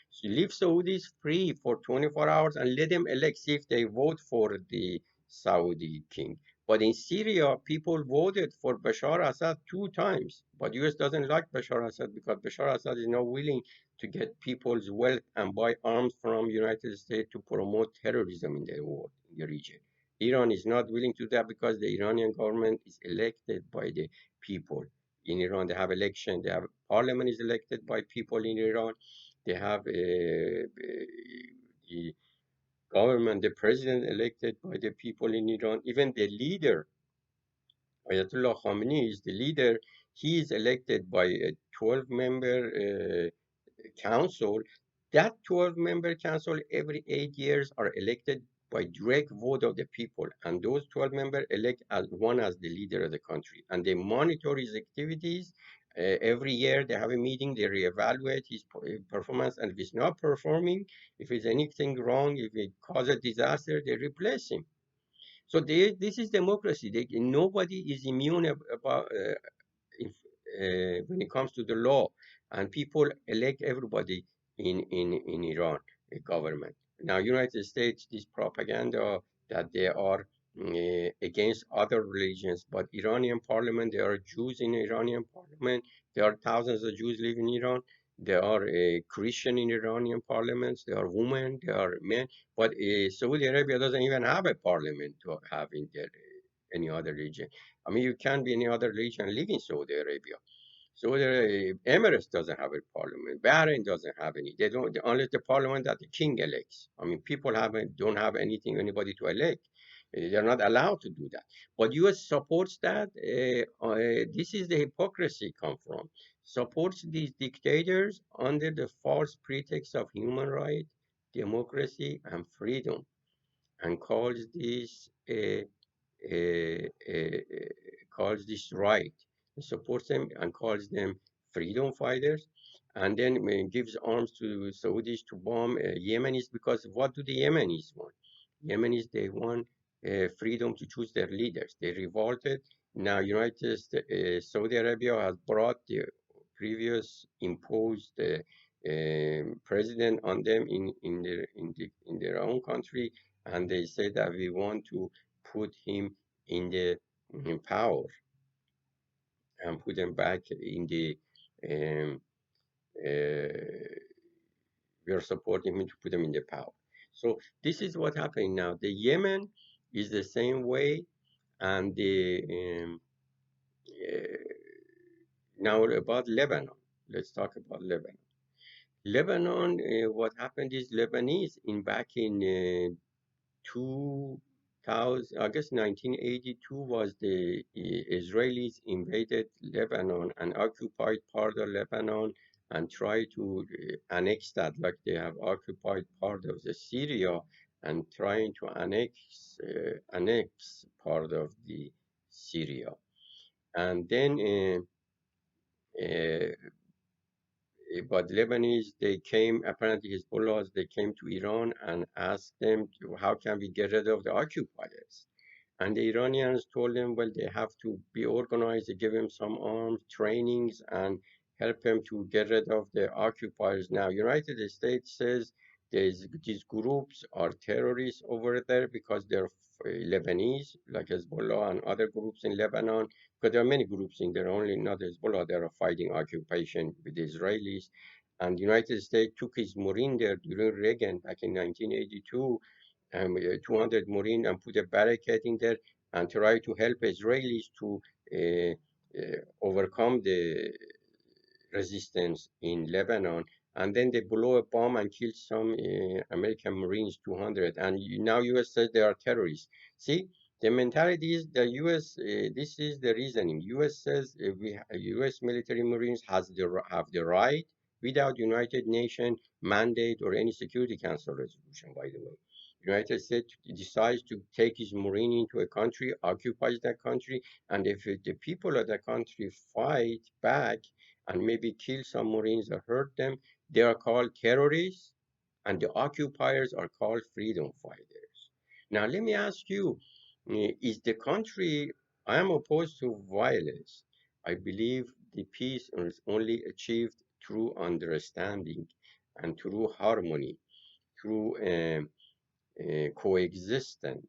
So leave Saudis free for 24 hours and let them elect, see if they vote for the Saudi king. But in Syria, people voted for Bashar Assad 2 times. But US doesn't like Bashar Assad because Bashar Assad is not willing to get people's wealth and buy arms from United States to promote terrorism in the world, in the region. Iran is not willing to do that because the Iranian government is elected by the people. In Iran, they have election. They have parliament is elected by people in Iran. They have the government, the president elected by the people in Iran. Even the leader, Ayatollah Khamenei, is the leader. He is elected by a 12-member council. That 12-member council every 8 years are elected by direct vote of the people, and those 12 members elect as one as the leader of the country, and they monitor his activities. Every year they have a meeting, they reevaluate his performance, and if he's not performing, if there's anything wrong, if it causes a disaster, they replace him. So this is democracy. Nobody is immune about if, when it comes to the law, and people elect everybody in Iran government. Now, United States, this propaganda that they are against other religions, but Iranian parliament, there are Jews in Iranian parliament. There are thousands of Jews live in Iran. There are Christian in Iranian parliaments. There are women. There are men. But Saudi Arabia doesn't even have a parliament to have in there any other region. I mean, you can't be any other religion and live in Saudi Arabia. Saudi Arabia, Emirates doesn't have a parliament. Bahrain doesn't have any. They don't unless the parliament that the king elects. I mean, people don't have anything, anybody to elect. They're not allowed to do that. But U.S. supports that. This is the hypocrisy come from. Supports these dictators under the false pretext of human rights, democracy and freedom, and calls this right, supports them and calls them freedom fighters, and then gives arms to Saudis to bomb Yemenis, because what do the Yemenis want? Yemenis, they want freedom to choose their leaders. They revolted. Now, Saudi Arabia has brought the previous imposed president on them in their own country, and they say that we want to put him in power and put him back in the um, uh, we are supporting him to put him in the power. So this is what happening now. The Yemen is the same way, and the uh, now about Lebanon. Let's talk about Lebanon. Lebanon, what happened is Lebanese in back in 2000, August 1982 was the Israelis invaded Lebanon and occupied part of Lebanon and tried to annex that, like they have occupied part of the Syria and trying to annex part of the Syria. And then but Lebanese, they came, apparently Hezbollah, they came to Iran and asked them, how can we get rid of the occupiers? And the Iranians told them, well, they have to be organized, they give them some arms, trainings, and help them to get rid of the occupiers. Now, United States says these groups are terrorists over there because they're Lebanese, like Hezbollah and other groups in Lebanon, because there are many groups in there, only not Hezbollah, they are fighting occupation with the Israelis. And the United States took his Marine there during Reagan back in 1982, 200 Marine, and put a barricade in there and try to help Israelis to overcome the resistance in Lebanon. And then they blow a bomb and kill some American Marines, 200. And now U.S. says they are terrorists. See, the mentality is the U.S. This is the reasoning. U.S. says U.S. military Marines have the right without United Nations mandate or any Security Council resolution. By the way, United States decides to take his Marine into a country, occupies that country, and if the people of that country fight back and maybe kill some Marines or hurt them, they are called terrorists, and the occupiers are called freedom fighters. Now, let me ask you, is the country, I am opposed to violence. I believe the peace is only achieved through understanding and through harmony, through coexistence.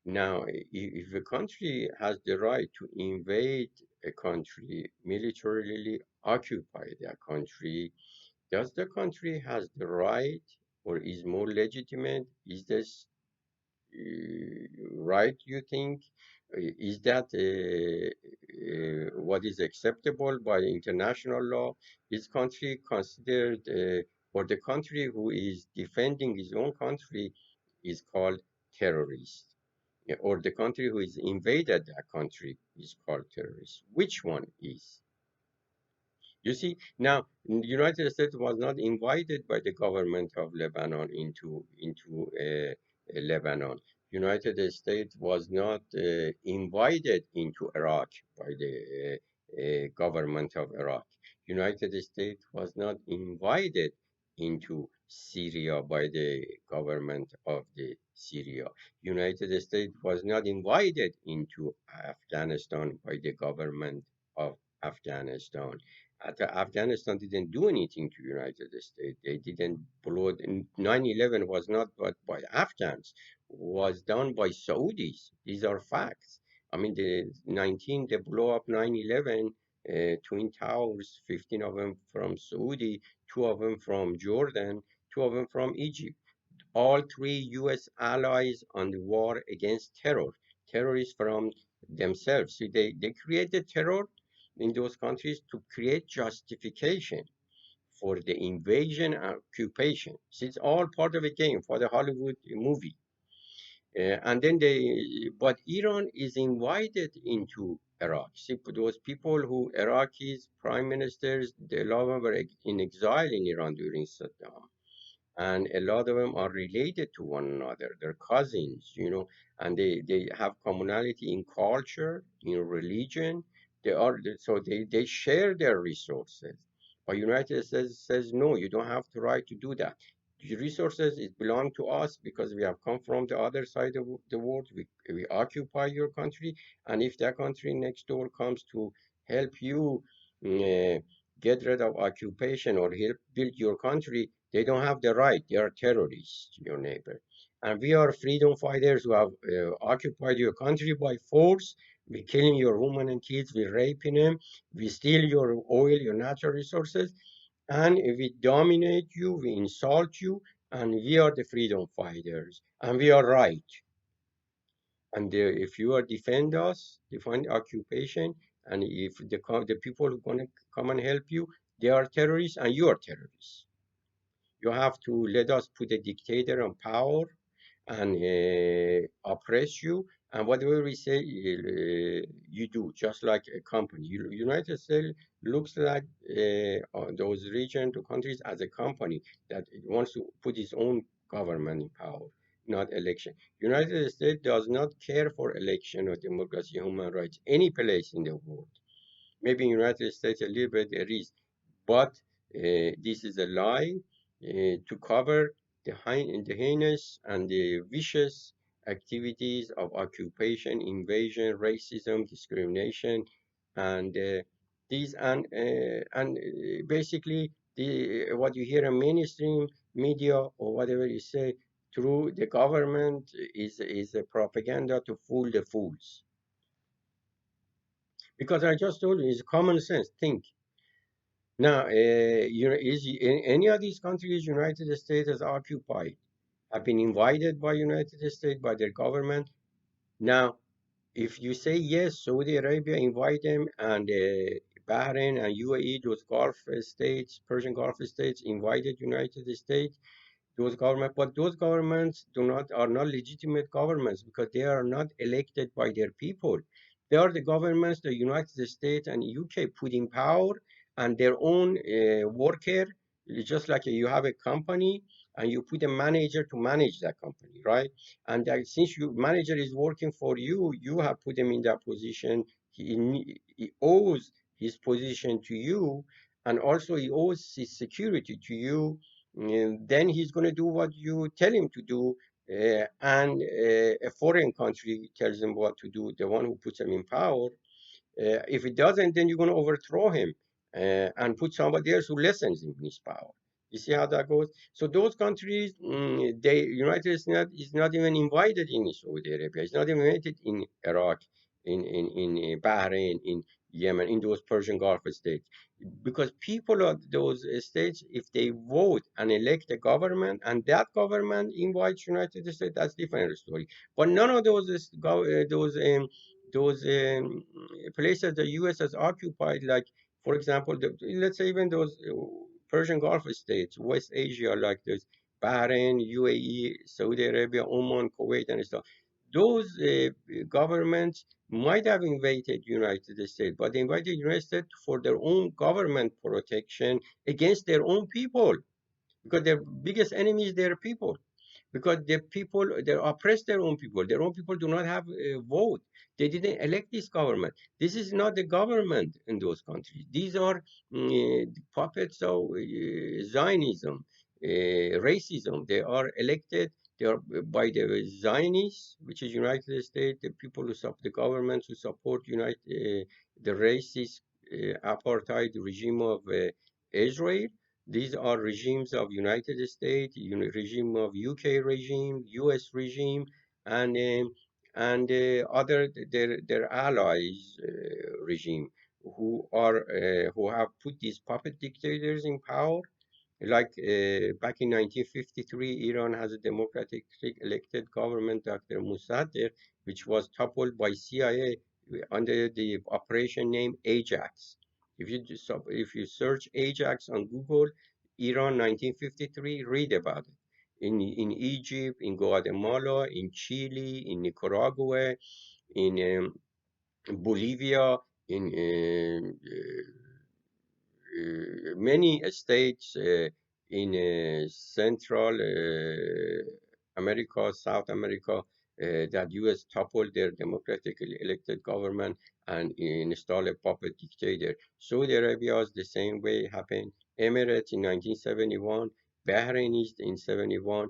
Now, if a country has the right to invade a country, militarily occupy that country, does the country has the right or is more legitimate? Is this right, you think? Is that what is acceptable by international law? Is country considered, or the country who is defending his own country is called terrorist? Yeah, or the country who is invaded that country is called terrorist? Which one is? You see, now the United States was not invited by the government of Lebanon into Lebanon. United States was not invited into Iraq by the government of Iraq. United States was not invited into Syria by the government of the Syria. United States was not invited into Afghanistan by the government of Afghanistan. Afghanistan didn't do anything to United States. They didn't blow it. 9/11 was not by Afghans, was done by Saudis. These are facts. I mean, they blow up 9/11 Twin Towers, 15 of them from Saudi, two of them from Jordan, two of them from Egypt. All three U.S. allies on the war against terror, terrorists from themselves. So they created terror in those countries to create justification for the invasion and occupation. So it's all part of a game for the Hollywood movie. And then but Iran is invited into Iraq. See, those people who Iraqis, prime ministers, they love were in exile in Iran during Saddam. and a lot of them are related to one another. They're cousins, and they have commonality in culture, in religion. They share their resources. But United States says no, you don't have the right to do that. The resources it belong to us because we have come from the other side of the world. We occupy your country, and if that country next door comes to help you uh, get rid of occupation or help build your country, they don't have the right. They are terrorists, your neighbor. And we are freedom fighters who have occupied your country by force. We're killing your women and kids. We're raping them. We steal your oil, your natural resources. And we dominate you. We insult you. And we are the freedom fighters. And we are right. And if you are defend us, defend occupation, and if the people who are going to come and help you, they are terrorists and you are terrorists. You have to let us put a dictator on power and oppress you. And whatever we say, you do, just like a company. United States looks like those region to countries as a company that it wants to put its own government in power, not election. United States does not care for election or democracy, human rights, any place in the world. Maybe in United States a little bit there is, but this is a lie to cover the heinous and the vicious activities of occupation, invasion, racism, discrimination, and basically what you hear in mainstream media or whatever you say through the government is a propaganda to fool the fools. Because I just told you, it's common sense. Think. Now, is in any of these countries United States has occupied, have been invited by United States by their government. Now, if you say yes, Saudi Arabia invite them, and Bahrain and UAE, those Gulf states, Persian Gulf states, invited United States. Those governments do not are not legitimate governments because they are not elected by their people. They are the governments the United States and UK put in power, and their own worker. It's just like you have a company and you put a manager to manage that company, right? And that since your manager is working for you, you have put him in that position. He owes his position to you, and also he owes his security to you. Then he's going to do what you tell him to do. And a foreign country tells him what to do, the one who puts him in power. If it doesn't, then you're going to overthrow him and put somebody else who lessens in his power. You see how that goes? So those countries, United States is not even invited in Saudi Arabia. It's not even invited in Iraq, in Bahrain, in Yemen, in those Persian Gulf states. Because people of those states, if they vote and elect a government, and that government invites United States, that's different story. But none of those places the U.S. has occupied, like, for example, let's say even those Persian Gulf states, West Asia, like this, Bahrain, UAE, Saudi Arabia, Oman, Kuwait, and stuff. Those governments might have invaded United States, but they invaded United States for their own government protection against their own people, because their biggest enemy is their people, because the people they oppress their own people. Their own people do not have a vote. They didn't elect this government. This is not the government in those countries. These are puppets of Zionism, racism. They are elected. They are by the Zionists, which is United States, the people who support the governments who support the racist apartheid regime of Israel. These are regimes of United States, regime of UK regime, US regime, and other their allies regime who have put these puppet dictators in power. Like back in 1953, Iran has a democratic elected government, Dr. Mossadegh, which was toppled by CIA under the operation name Ajax. If you search Ajax on Google, Iran 1953, read about it. In Egypt, in Guatemala, in Chile, in Nicaragua, in Bolivia, in many states, in Central America, South America, that U.S. toppled their democratically elected government and installed a puppet dictator. Saudi Arabia is the same way happened. Emirates in 1971, Bahrain is in 71,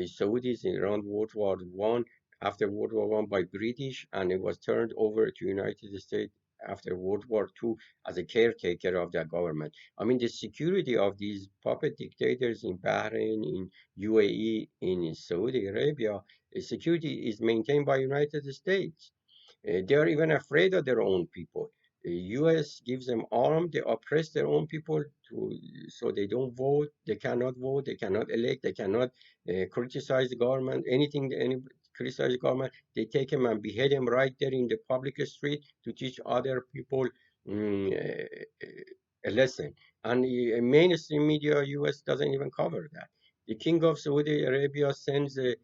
Saudis in around World War One, after World War One by British, and it was turned over to United States after World War Two as a caretaker of their government. I mean, the security of these puppet dictators in Bahrain, in UAE, in Saudi Arabia, security is maintained by United States. They are even afraid of their own people. The U.S. gives them arms. They oppress their own people so they don't vote. They cannot vote. They cannot elect. They cannot criticize the government. Anything any criticize the government, they take them and behead them right there in the public street to teach other people mm, a lesson. And mainstream media, U.S. doesn't even cover that. The King of Saudi Arabia sends a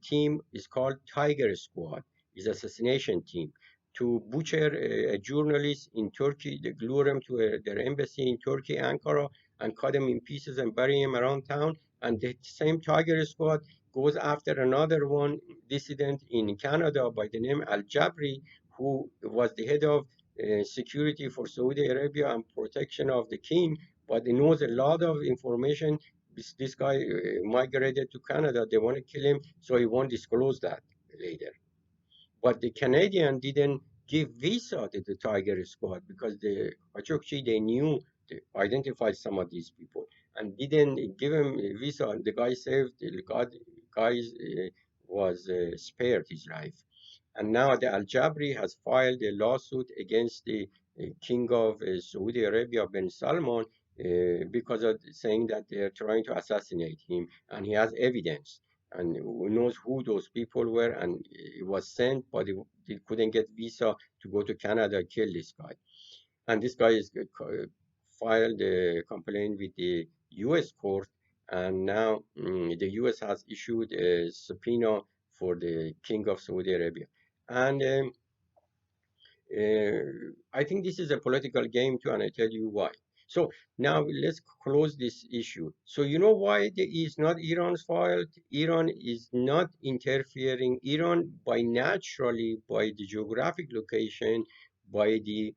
team. It's called Tiger Squad. It's assassination team to butcher a journalist in Turkey. They lure him to their embassy in Turkey, Ankara, and cut him in pieces and bury him around town. And the same Tiger Squad goes after another one dissident in Canada by the name Al Jabri, who was the head of security for Saudi Arabia and protection of the king, but he knows a lot of information. This guy migrated to Canada. They want to kill him, so he won't disclose that later. But the Canadian didn't give visa to the Tiger Squad because the Achokchi, they knew, they identified some of these people and didn't give him a visa. And the guy saved, the guy was spared his life. And now the Al Jabri has filed a lawsuit against the king of Saudi Arabia, bin Salman, because of saying that they are trying to assassinate him, and he has evidence and who knows who those people were, and it was sent, but he couldn't get visa to go to Canada and kill this guy. And this guy is filed a complaint with the U.S. court, and now the U.S. has issued a subpoena for the king of Saudi Arabia. And uh, I think this is a political game too, and I tell you why. So now let's close this issue. So you know why it is not Iran's fault? Iran is not interfering. Iran, by naturally, by the geographic location, by the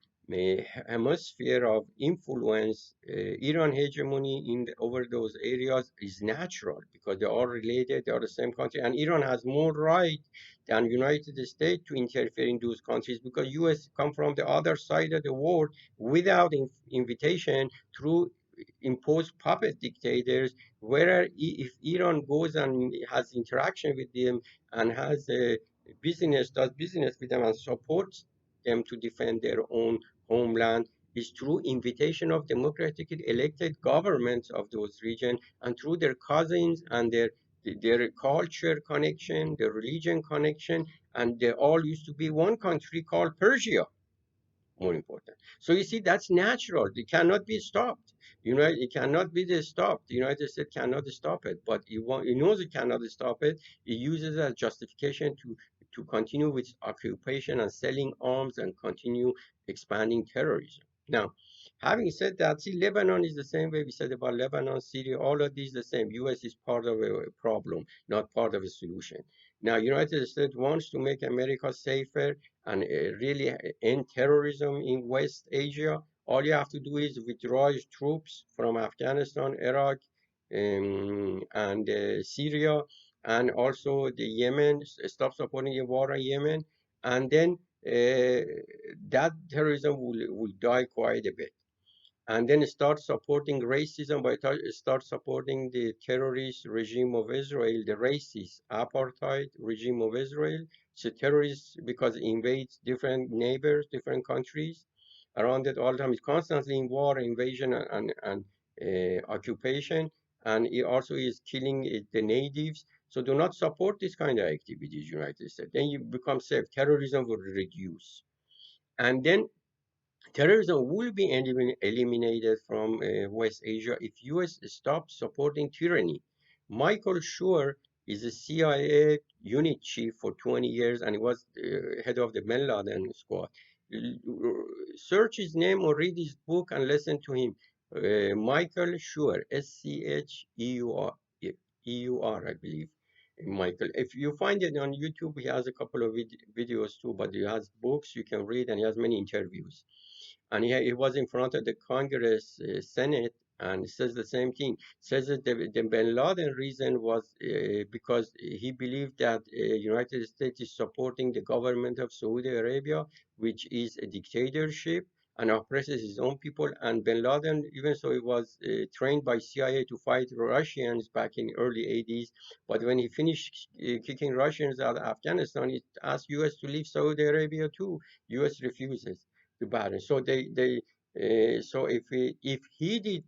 hemisphere of influence, Iran hegemony over those areas is natural because they are related, they are the same country, and Iran has more right than United States to interfere in those countries because US come from the other side of the world without invitation through imposed puppet dictators. Where if Iran goes and has interaction with them and has a does business with them and supports them to defend their own homeland, is through invitation of democratically elected governments of those regions and through their cousins and their culture connection, their religion connection, and they all used to be one country called Persia, more important. So you see, that's natural. It cannot be stopped. You know, it cannot be stopped. The United States cannot stop it, but it knows it cannot stop it. It uses it as justification to continue with occupation and selling arms and continue expanding terrorism. Now, having said that, see, Lebanon is the same way we said about Lebanon, Syria, all of these the same. U.S. is part of a problem, not part of a solution. Now, United States wants to make America safer and really end terrorism in West Asia. All you have to do is withdraw your troops from Afghanistan, Iraq, and Syria, and also the Yemen. Stop supporting the war in Yemen, and then that terrorism will die quite a bit, and then start supporting racism by start supporting the terrorist regime of Israel, the racist apartheid regime of Israel. It's a terrorist because it invades different neighbors, different countries around it all the time. It's constantly in war, invasion, and occupation, and it also is killing the natives. So do not support this kind of activities, United States. Then you become safe. Terrorism will reduce. And then terrorism will be eliminated from West Asia if U.S. stops supporting tyranny. Michael Schur is a CIA unit chief for 20 years and he was head of the Bin Laden squad. Search his name or read his book and listen to him. Michael Schur, Scheur, I believe. Michael. If you find it on YouTube, he has a couple of videos too, but he has books you can read and he has many interviews. And he was in front of the Congress, Senate, and says the same thing. Says that the Bin Laden reason was because he believed that United States is supporting the government of Saudi Arabia, which is a dictatorship and oppresses his own people. And Bin Laden, even so, he was trained by CIA to fight Russians back in early 80s. But when he finished kicking Russians out of Afghanistan, he asked US to leave Saudi Arabia too. US refuses to Bahrain. So so if he did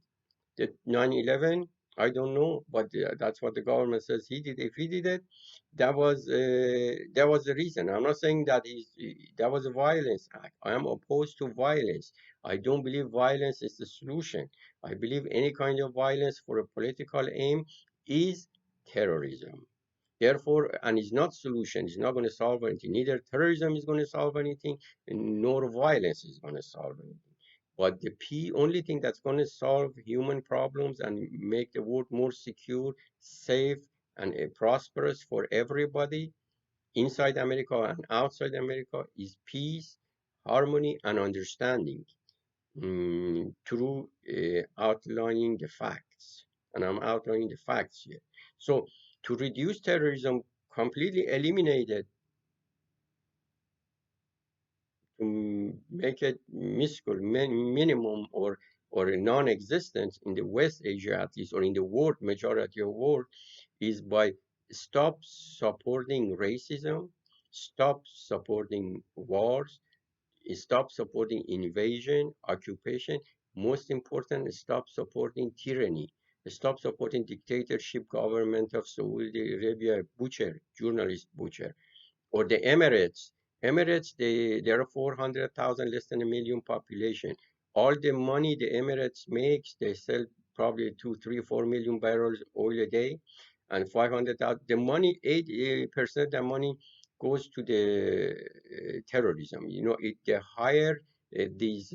the 9/11, I don't know, but that's what the government says he did. If he did it, that was the reason. I'm not saying that that was a violence act. I am opposed to violence. I don't believe violence is the solution. I believe any kind of violence for a political aim is terrorism. Therefore, and it's not solution, it's not going to solve anything. Neither terrorism is going to solve anything, nor violence is going to solve anything. But the only thing that's going to solve human problems and make the world more secure, safe, and prosperous for everybody inside America and outside America is peace, harmony, and understanding through outlining the facts. And I'm outlining the facts here. So to reduce terrorism, completely eliminate it, to make it minuscule, minimum, or non-existent in the West Asia at least, or in the world, majority of the world, is by stop supporting racism, stop supporting wars, stop supporting invasion, occupation. Most important, stop supporting tyranny. Stop supporting dictatorship government of Saudi Arabia, butcher, journalist butcher, or the Emirates. Emirates, there are 400,000, less than a million population. All the money the Emirates makes, they sell probably 2, 3, 4 million barrels oil a day, and 500,000. The money, 80% of the money goes to the terrorism. They hire these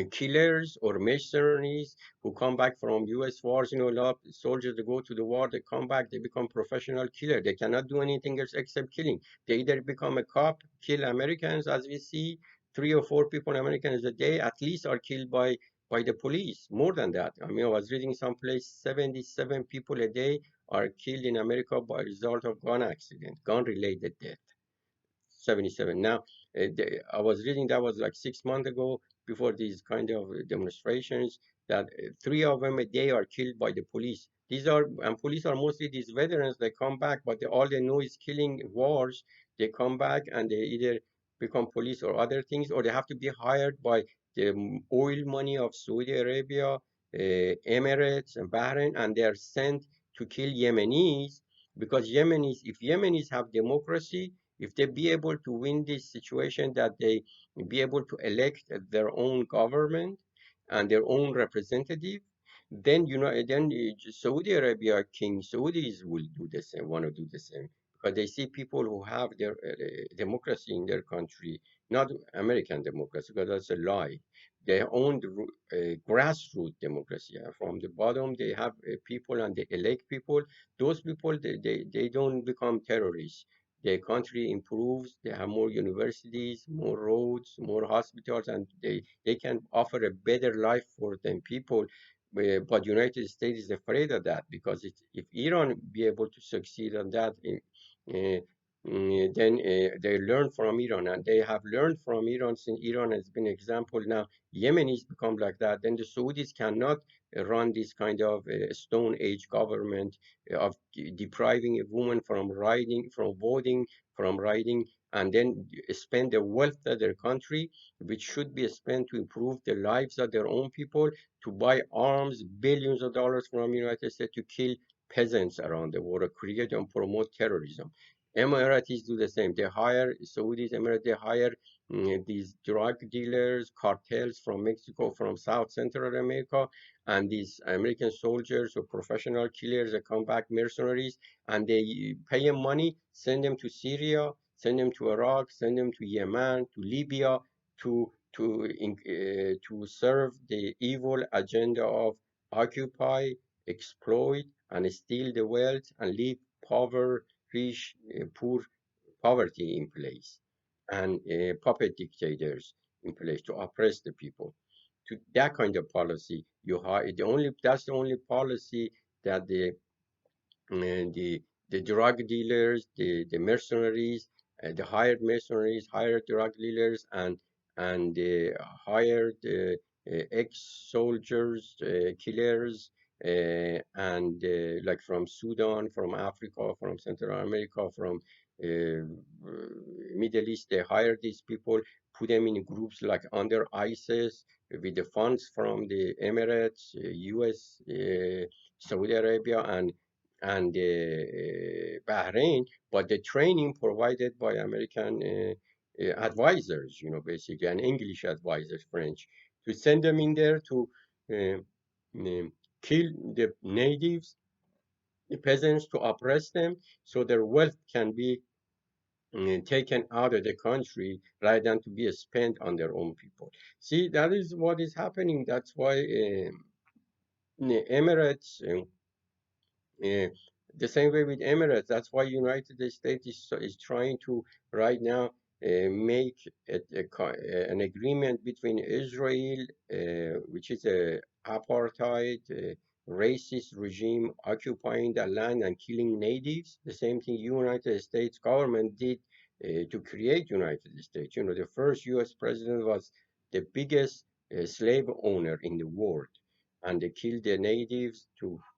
killers or mercenaries who come back from U.S. wars. A lot of soldiers that go to the war, they come back, they become professional killers. They cannot do anything else except killing. They either become a cop, kill Americans, as we see, 3 or 4 people, Americans a day, at least are killed by the police. More than that. I mean, I was reading someplace 77 people a day are killed in America by result of gun accident, gun-related death. 77. Now, I was reading that was like 6 months ago before these kind of demonstrations that three of them a day are killed by the police. And police are mostly these veterans. They come back, but all they know is killing wars. They come back and they either become police or other things, or they have to be hired by the oil money of Saudi Arabia, Emirates, and Bahrain, and they are sent to kill Yemenis because if Yemenis have democracy, if they be able to win this situation, that they be able to elect their own government and their own representative, then Saudi Arabia, King Saudis will do the same, want to do the same, because they see people who have their democracy in their country, not American democracy, because that's a lie. They own grassroots democracy. From the bottom, they have people and they elect people. Those people, they don't become terrorists. The country improves, they have more universities, more roads, more hospitals, and they can offer a better life for them people. But United States is afraid of that because if Iran be able to succeed on that, uh, then they learn from Iran, and they have learned from Iran since Iran has been example. Now Yemenis become like that, then the Saudis cannot run this kind of Stone Age government of depriving a woman from riding, from voting, from riding, and then spend the wealth of their country, which should be spent to improve the lives of their own people, to buy arms, billions of dollars from the United States to kill peasants around the world, or create and promote terrorism. Emiratis do the same. They hire Saudis, Emirates, they hire these drug dealers, cartels from Mexico, from South Central America, and these American soldiers or professional killers that come back, mercenaries, and they pay them money, send them to Syria, send them to Iraq, send them to Yemen, to Libya, to to serve the evil agenda of occupy, exploit, and steal the wealth and leave poor poverty in place, and puppet dictators in place to oppress the people. To that kind of policy, that's the only policy that and the drug dealers, the mercenaries, the hired mercenaries, hired drug dealers, and the hired ex-soldiers, killers, and like from Sudan, from Africa, from Central America, from Middle East, they hired these people, put them in groups like under ISIS with the funds from the Emirates, U.S., Saudi Arabia, and Bahrain, but the training provided by American advisors, basically, and English advisors, French, to send them in there to uh, um, kill the natives, the peasants, to oppress them, so their wealth can be taken out of the country rather than to be spent on their own people. See, that is what is happening. That's why the Emirates. Uh, the same way with Emirates. That's why United States is trying to right now make an agreement between Israel, which is a apartheid, racist regime occupying the land and killing natives. The same thing United States government did to create United States. The first U.S. president was the biggest slave owner in the world, and they killed the natives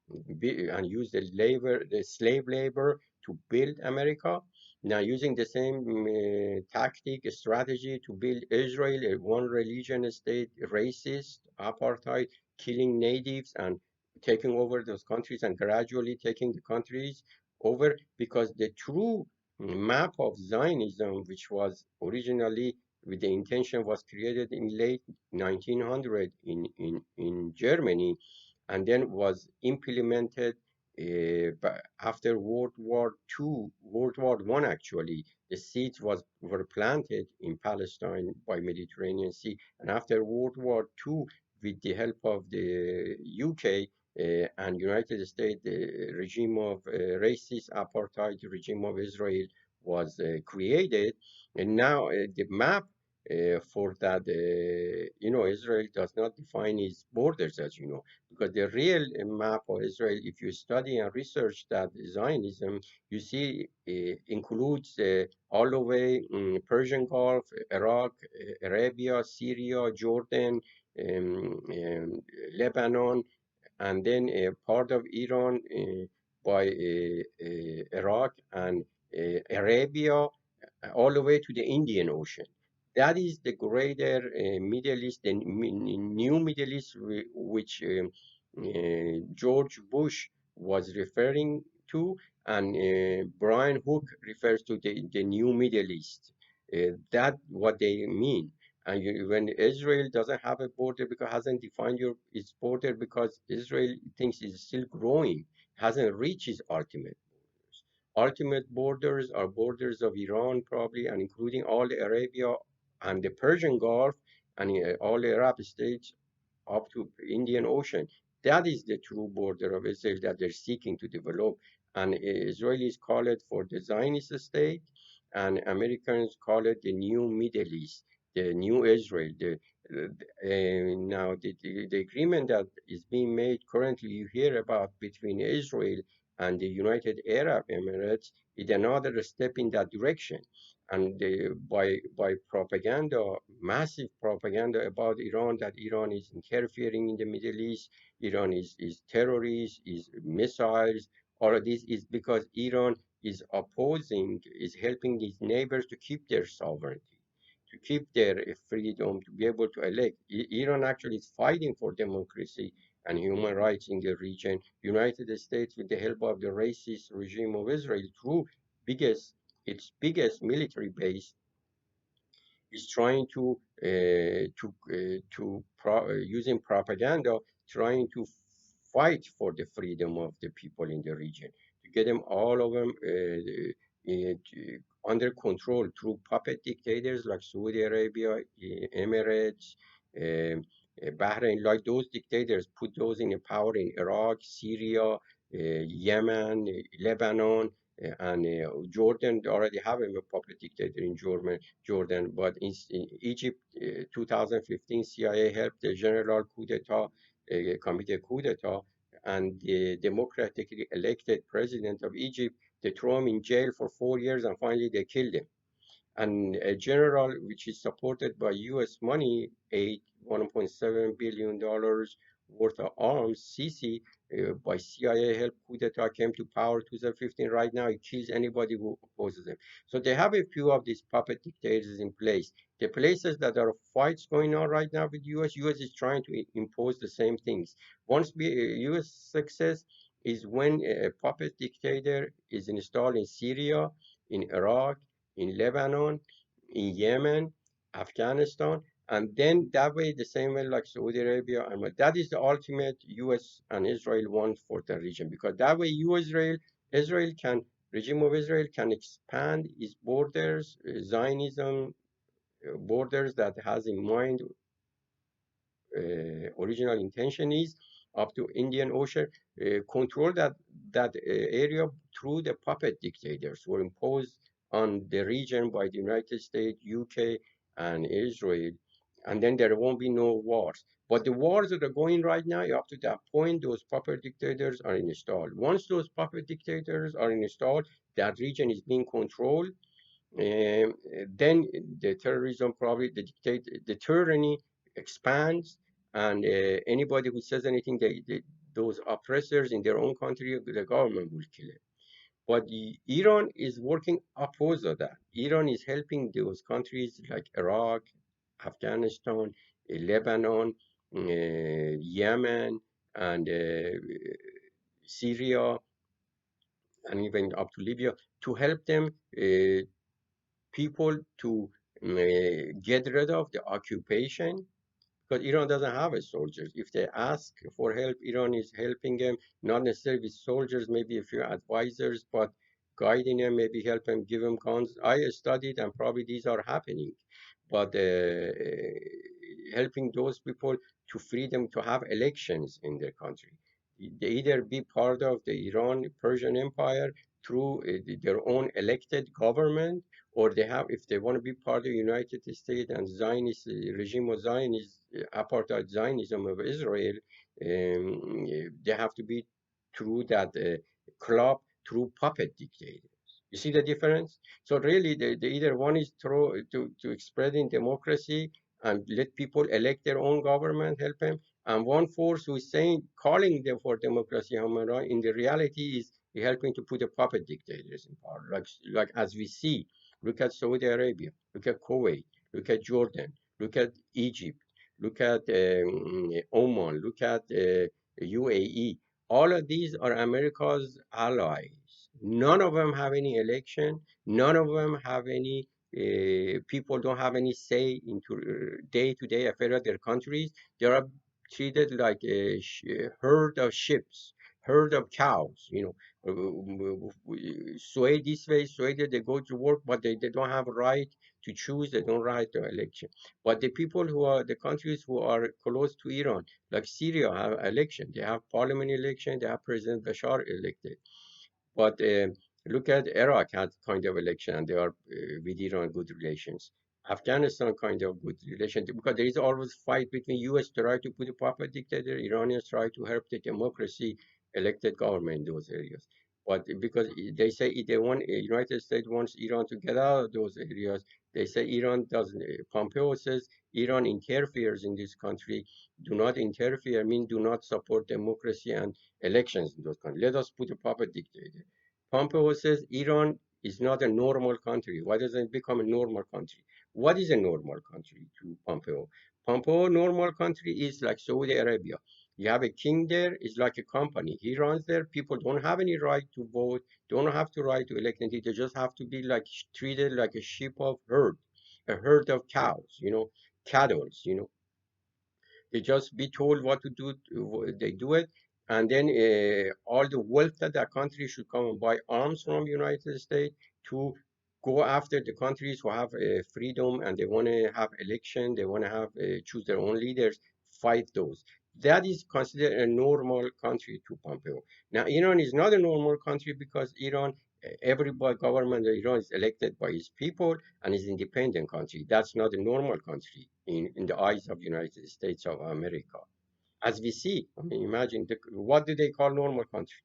and use the slave labor to build America. Now using the same tactic, strategy to build Israel, a one religion state, racist, apartheid, killing natives and taking over those countries and gradually taking the countries over, because the true map of Zionism, which was originally with the intention was created in late 1900 in Germany, and then was implemented after World War II, World War One actually. The seeds were planted in Palestine by Mediterranean Sea, and after World War II, with the help of the UK and United States, the regime of racist apartheid regime of Israel was created, and now the map for that, Israel does not define its borders, as you know, because the real map of Israel, if you study and research that Zionism, you see includes all the way Persian Gulf, Iraq, Arabia, Syria, Jordan, Lebanon, and then a part of Iran by Iraq and Arabia, all the way to the Indian Ocean. That is the greater Middle East, the new Middle East, which George Bush was referring to, and Brian Hook refers to the new Middle East. That what they mean. And when Israel doesn't have a border because hasn't defined its border, because Israel thinks it's still growing, hasn't reached its ultimate borders. Ultimate borders are borders of Iran, probably, and including all the Arabia and the Persian Gulf and all the Arab states up to Indian Ocean. That is the true border of Israel that they're seeking to develop. And Israelis call it for the Zionist state, and Americans call it the new Middle East, the new Israel. Now, the agreement that is being made currently, you hear about between Israel and the United Arab Emirates, is another step in that direction. And by propaganda, massive propaganda about Iran, that Iran is interfering in the Middle East, Iran is terrorists, is missiles. All of this is because Iran is opposing, is helping these neighbors to keep their sovereignty, to keep their freedom, to be able to elect. Iran actually is fighting for democracy and human rights in the region. United States, with the help of the racist regime of Israel, through biggest its biggest military base, is trying using propaganda, trying to fight for the freedom of the people in the region, to get them all of them under control through puppet dictators like Saudi Arabia, Emirates, um, Bahrain, like those dictators, put those in power in Iraq, Syria, Yemen, Lebanon, and Jordan. They already have a puppet dictator in Jordan, but in Egypt, 2015, CIA helped the general coup d'etat, commit a coup d'etat, and the democratically elected president of Egypt, they throw him in jail for 4 years, and finally they killed him. And a general which is supported by US money, aid $1.7 billion worth of arms, Sisi, by CIA help coup d'etat, came to power 2015. Right now, he kills anybody who opposes him. So they have a few of these puppet dictators in place. The places that are fights going on right now with US is trying to impose the same things. Once US success is when a puppet dictator is installed in Syria, in Iraq, in Lebanon, in Yemen, Afghanistan, and then that way, the same way like Saudi Arabia, and that is the ultimate U.S. and Israel want for the region, because that way, Israel can regime of Israel can expand its borders, Zionism borders that has in mind original intention is up to Indian Ocean, control that area through the puppet dictators who were imposed on the region by the United States, UK, and Israel, and then there won't be no wars. But the wars that are going right now, up to that point, those puppet dictators are installed. Once those puppet dictators are installed, that region is being controlled, um, then the terrorism probably the tyranny expands, and anybody who says anything, those oppressors in their own country, the government will kill it. But Iran is working opposite of that. Iran is helping those countries like Iraq, Afghanistan, Lebanon, Yemen, and Syria, and even up to Libya, to help them people to get rid of the occupation, because Iran doesn't have a soldiers. If they ask for help, Iran is helping them, not necessarily with soldiers, maybe a few advisors, but guiding them, maybe help them, give them guns. I studied, and probably these are happening, but helping those people to free them to have elections in their country. They either be part of the Iran Persian Empire through their own elected government, or they have, if they want to be part of the United States and Zionist regime of Zionism, apartheid Zionism of Israel, they have to be through that club, through puppet dictators. You see the difference? So really, the either one is through to spreading democracy and let people elect their own government, help them, and one force who is saying, calling them for democracy, human rights, in the reality is helping to put the puppet dictators in power. Like as we see, look at Saudi Arabia, look at Kuwait, look at Jordan, look at Egypt, look at Oman, look at UAE. All of these are America's allies. None of them have any election. None of them have any people don't have any say into day-to-day affairs of their countries. They are treated like a herd of sheep, herd of cows. Sway this way, sway that. They go to work, but they don't have a right to choose. They don't right to election. But the people who are the countries who are close to Iran, like Syria, have election. They have parliament election. They have President Bashar elected. But look at Iraq had kind of election, and they are with Iran good relations. Afghanistan kind of good relation, because there is always fight between U.S. try to put a puppet dictator, Iranians try to help the democracy elected government in those areas. But because they say they want United States wants Iran to get out of those areas, they say Iran doesn't. Pompeo says Iran interferes in this country. Do not interfere mean do not support democracy and elections in those countries. Let us put a puppet dictator. Pompeo says Iran is not a normal country. Why doesn't it become a normal country? What is a normal country to Pompeo? Pompeo, normal country is like Saudi Arabia. You have a king there, it's like a company. He runs there. People don't have any right to vote, don't have to right to elect, and they just have to be like treated like a sheep of herd, a herd of cows, cattle, they just be told what to do, they do it. and then all the wealth that that country should come and buy arms from United States to go after the countries who have freedom and they want to have election, they want to have choose their own leaders, fight those. That is considered a normal country to Pompeo. Now, Iran is not a normal country because Iran, every government of Iran is elected by its people and is independent country. That's not a normal country in the eyes of United States of America as we see. I mean, imagine what do they call normal country?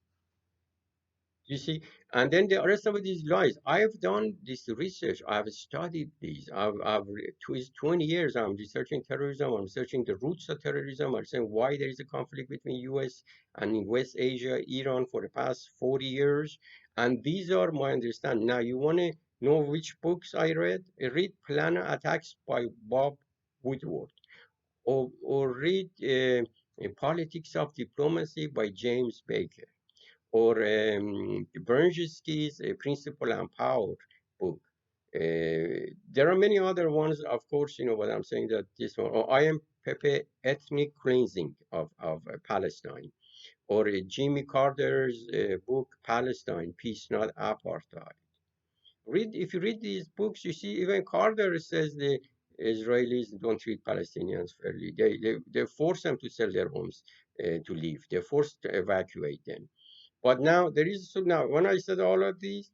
You see, and then the rest of it is lies. I have done this research. I have studied these. 20 years. I'm researching terrorism. I'm researching the roots of terrorism. I'm saying why there is a conflict between U.S. and in West Asia, Iran for the past 40 years. And these are my understanding. Now, you want to know which books I read? Read Planet Attacks by Bob Woodward or read Politics of Diplomacy by James Baker, or Brzezinski's Principle and Power book. There are many other ones, of course, you know what I'm saying, that this one, or I am Pepe, Ethnic Cleansing of Palestine, or Jimmy Carter's book, Palestine, Peace, Not Apartheid. If you read these books, you see even Carter says the Israelis don't treat Palestinians fairly. They force them to sell their homes to leave. They're forced to evacuate them. But now there is so now when I said all of these,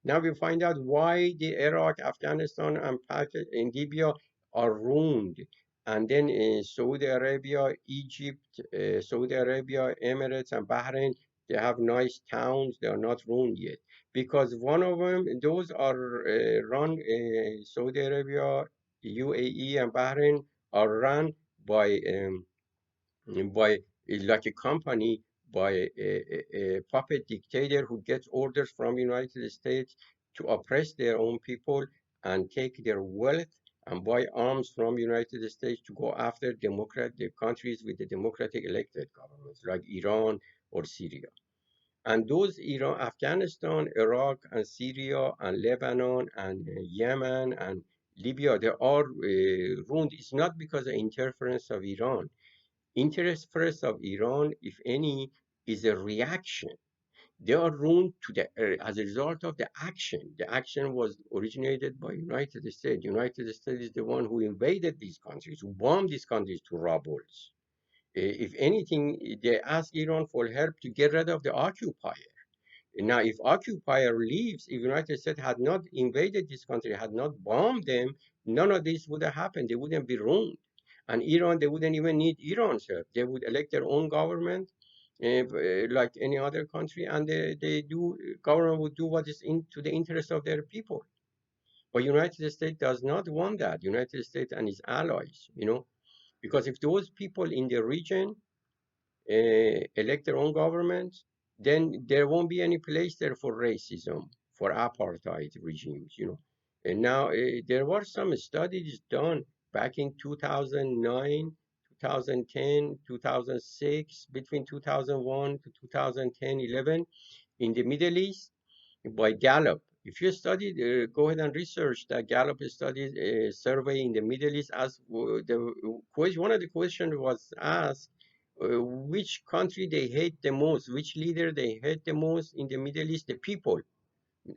now we find out why the Iraq, Afghanistan, and Pakistan, and Libya are ruined. And then in Saudi Arabia, Egypt, Saudi Arabia, Emirates, and Bahrain, they have nice towns. They are not ruined yet. Because one of them, those are run, Saudi Arabia, UAE, and Bahrain are run by by like a company by a puppet dictator who gets orders from United States to oppress their own people and take their wealth and buy arms from United States to go after democratic countries with the democratic elected governments like Iran or Syria. And those Iran, Afghanistan, Iraq, and Syria, and Lebanon, and Yemen, and Libya, they are ruined. It's not because of interference of Iran. Interest first of Iran, if any, is a reaction. They are ruined as a result of the action. The action was originated by United States. United States is the one who invaded these countries, who bombed these countries to rubbles. If anything, they asked Iran for help to get rid of the occupier. Now, if occupier leaves, if United States had not invaded this country, had not bombed them, none of this would have happened. They wouldn't be ruined. And Iran, they wouldn't even need Iran's help. They would elect their own government, like any other country, and government would do what is to the interest of their people. But United States does not want that. United States and its allies, because if those people in the region elect their own governments, then there won't be any place there for racism, for apartheid regimes. And now there were some studies done back in 2009, 2010, 2006, between 2001 to 2010, 11 in the Middle East by Gallup. If you study, go ahead and research that Gallup studied a survey in the Middle East. As one of the questions was asked, which country they hate the most, which leader they hate the most in the Middle East, the people.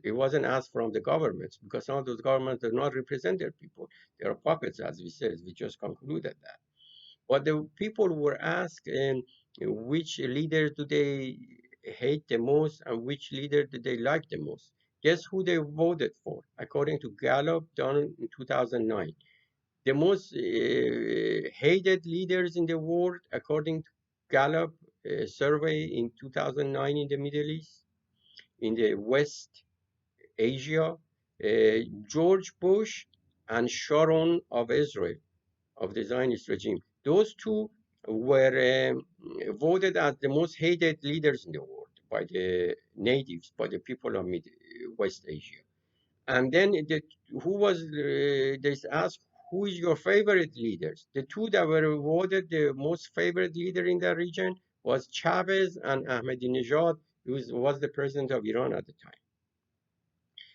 It wasn't asked from the governments because some of those governments do not represent their people. They are puppets, as we said. We just concluded that. But the people were asked which leader do they hate the most and which leader do they like the most. Guess who they voted for? According to Gallup, done in 2009. The most hated leaders in the world, according to Gallup survey in 2009 in the Middle East, in the West Asia, George Bush and Sharon of Israel, of the Zionist regime. Those two were voted as the most hated leaders in the world by the natives, by the people of West Asia. And then they asked, who is your favorite leaders? The two that were voted the most favorite leader in the region was Chavez and Ahmadinejad, who was the president of Iran at the time.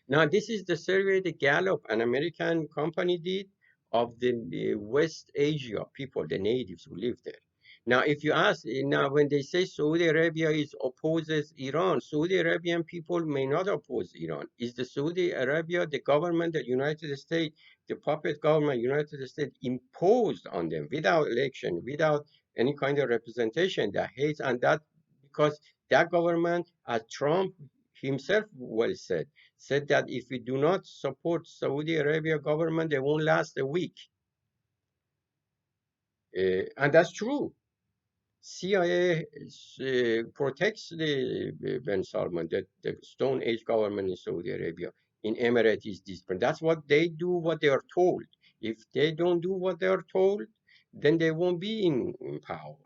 Now, this is the survey the Gallup, an American company, did of the West Asia people, the natives who live there. Now, if you ask, now when they say Saudi Arabia is opposes Iran, Saudi Arabian people may not oppose Iran. Is the Saudi Arabia, the government, the United States, the puppet government, United States imposed on them without election, without any kind of representation that hates, and that because that government, as Trump himself well said that if we do not support Saudi Arabia government, they won't last a week. And that's true. CIA protects the Ben Salman, the Stone Age government in Saudi Arabia. In Emirates is different. That's what they do, what they are told. If they don't do what they are told, then they won't be in power.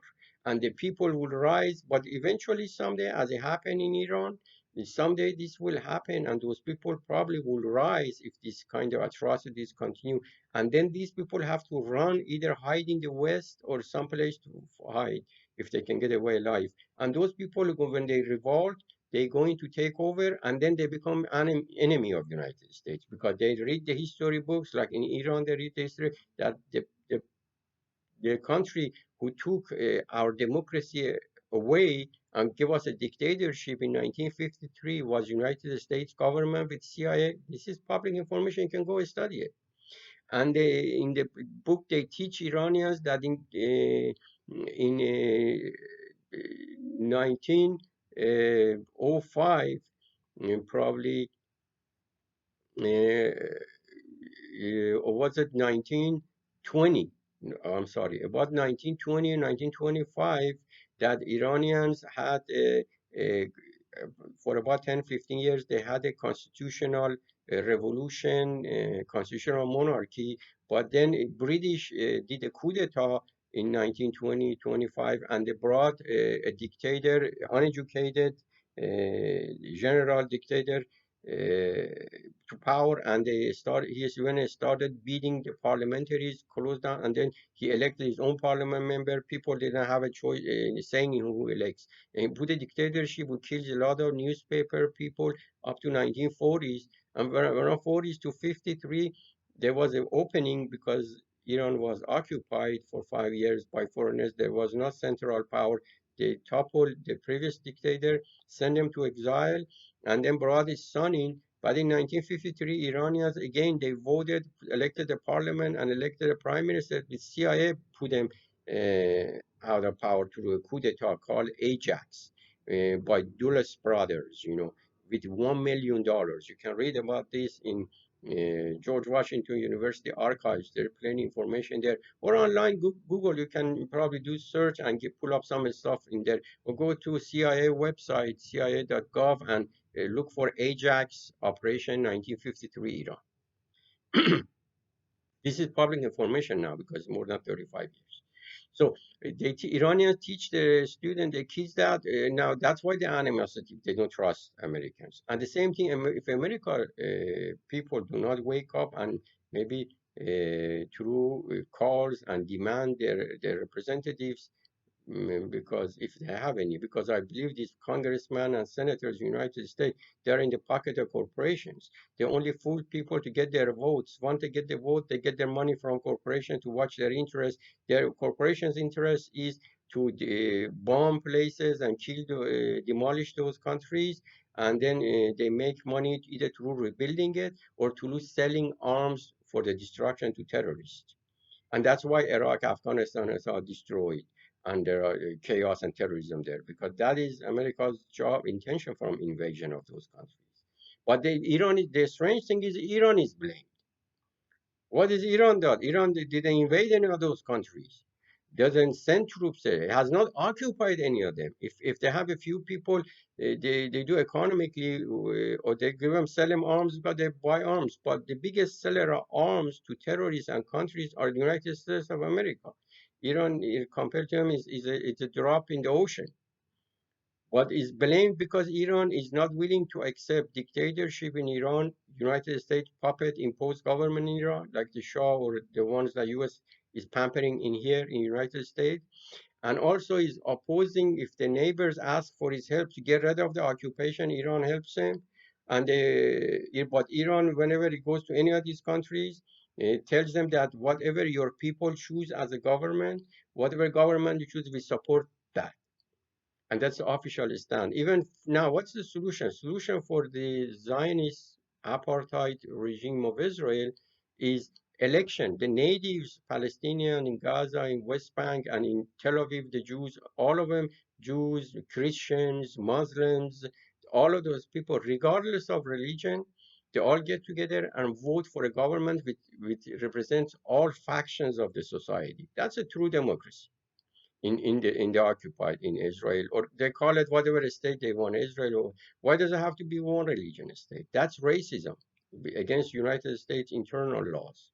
And the people will rise, but eventually someday, as it happened in Iran, someday this will happen, and those people probably will rise if this kind of atrocities continue. And then these people have to run, either hide in the West or someplace to hide if they can get away alive. And those people, when they revolt, they're going to take over, and then they become an enemy of the United States because they read the history books, like in Iran, they read the history that the country who took our democracy away and gave us a dictatorship in 1953 was United States government with CIA. This is public information. You can go study it. And in the book, they teach Iranians that in 1905, probably, or was it 1920? No, I'm sorry, about 1920 and 1925, that Iranians had for about 10, 15 years, they had a constitutional revolution, constitutional monarchy, but then British did a coup d'etat in 1920, 25, and they brought a dictator, uneducated general dictator to power, and he when started beating the parliamentaries, closed down, and then he elected his own parliament member. People didn't have a choice saying who elects. And put a dictatorship who kills a lot of newspaper people up to 1940s, and around 40s to 53, there was an opening because Iran was occupied for 5 years by foreigners. There was no central power. They toppled the previous dictator, sent him to exile, and then brought his son in. But in 1953, Iranians again they voted, elected a parliament, and elected a prime minister. The CIA put them out of power through a coup d'etat called Ajax by Dulles brothers. With $1 million. You can read about this in George Washington University archives. There's plenty information there. Or online, Google, you can probably do search and pull up some stuff in there. Or go to CIA website, cia.gov, and look for Ajax Operation 1953 Iran. This is public information now because more than 35 years. So Iranians teach the student, the kids that now that's why the animosity, they don't trust Americans. And the same thing, if America people do not wake up and maybe through calls and demand their representatives, because if they have any, because I believe these congressmen and senators in the United States, they're in the pocket of corporations. They only fool people to get their votes. Once they get the vote, they get their money from corporations to watch their interests. Their corporations' interest is to bomb places and demolish those countries, and then they make money either through rebuilding it or through selling arms for the destruction to terrorists. And that's why Iraq, Afghanistan is all destroyed, and there are chaos and terrorism there, because that is America's job, intention from invasion of those countries. But the strange thing is Iran is blamed. What is Iran done? Iran didn't invade any of those countries. Doesn't send troops there. It has not occupied any of them. If they have a few people, they do economically, or they give them sell them arms because they buy arms. But the biggest seller of arms to terrorists and countries are the United States of America. Iran, compared to them, it's a drop in the ocean. But is blamed because Iran is not willing to accept dictatorship in Iran, United States puppet imposed government in Iran, like the Shah or the ones that US is pampering in here in United States, and also is opposing if the neighbors ask for his help to get rid of the occupation, Iran helps them. And but Iran, whenever it goes to any of these countries, It tells them that whatever your people choose as a government, whatever government you choose, we support that. And that's the official stand. Even now, what's the solution? Solution for the Zionist apartheid regime of Israel is election. The natives, Palestinian in Gaza, in West Bank, and in Tel Aviv, the Jews, all of them, Jews, Christians, Muslims, all of those people, regardless of religion, they all get together and vote for a government which represents all factions of the society. That's a true democracy in the occupied in Israel, or they call it whatever state they want, Israel. Or why does it have to be one religion state? That's racism against United States internal laws.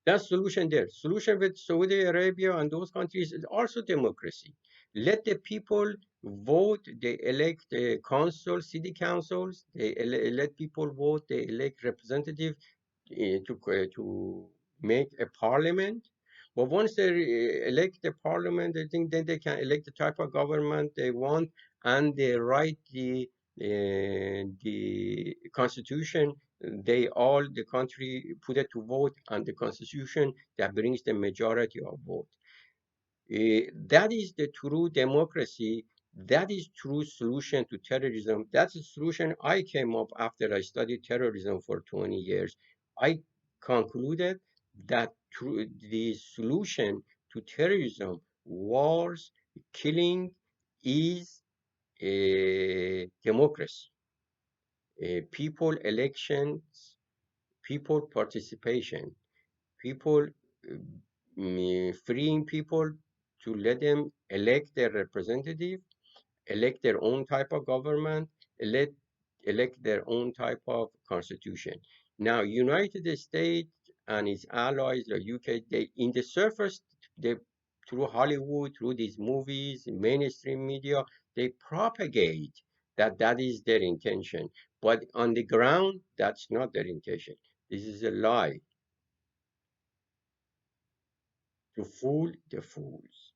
That's solution there. Solution with Saudi Arabia and those countries is also democracy. Let the people vote. They elect council, city councils. They let people vote. They elect representative to make a parliament. But once they elect the parliament, I think then they can elect the type of government they want, and they write the constitution. They all the country put it to vote on the constitution that brings the majority of vote. That is the true democracy. That is true solution to terrorism. That's a solution I came up after I studied terrorism for 20 years. I concluded that the solution to terrorism, wars, killing, is a democracy. People elections, people participation, people freeing people to let them elect their representative, elect their own type of government, elect elect their own type of constitution. Now, United States and its allies, the UK, they in the surface, they through Hollywood, through these movies, mainstream media, they propagate that that is their intention. But on the ground, that's not their intention. This is a lie to fool the fools.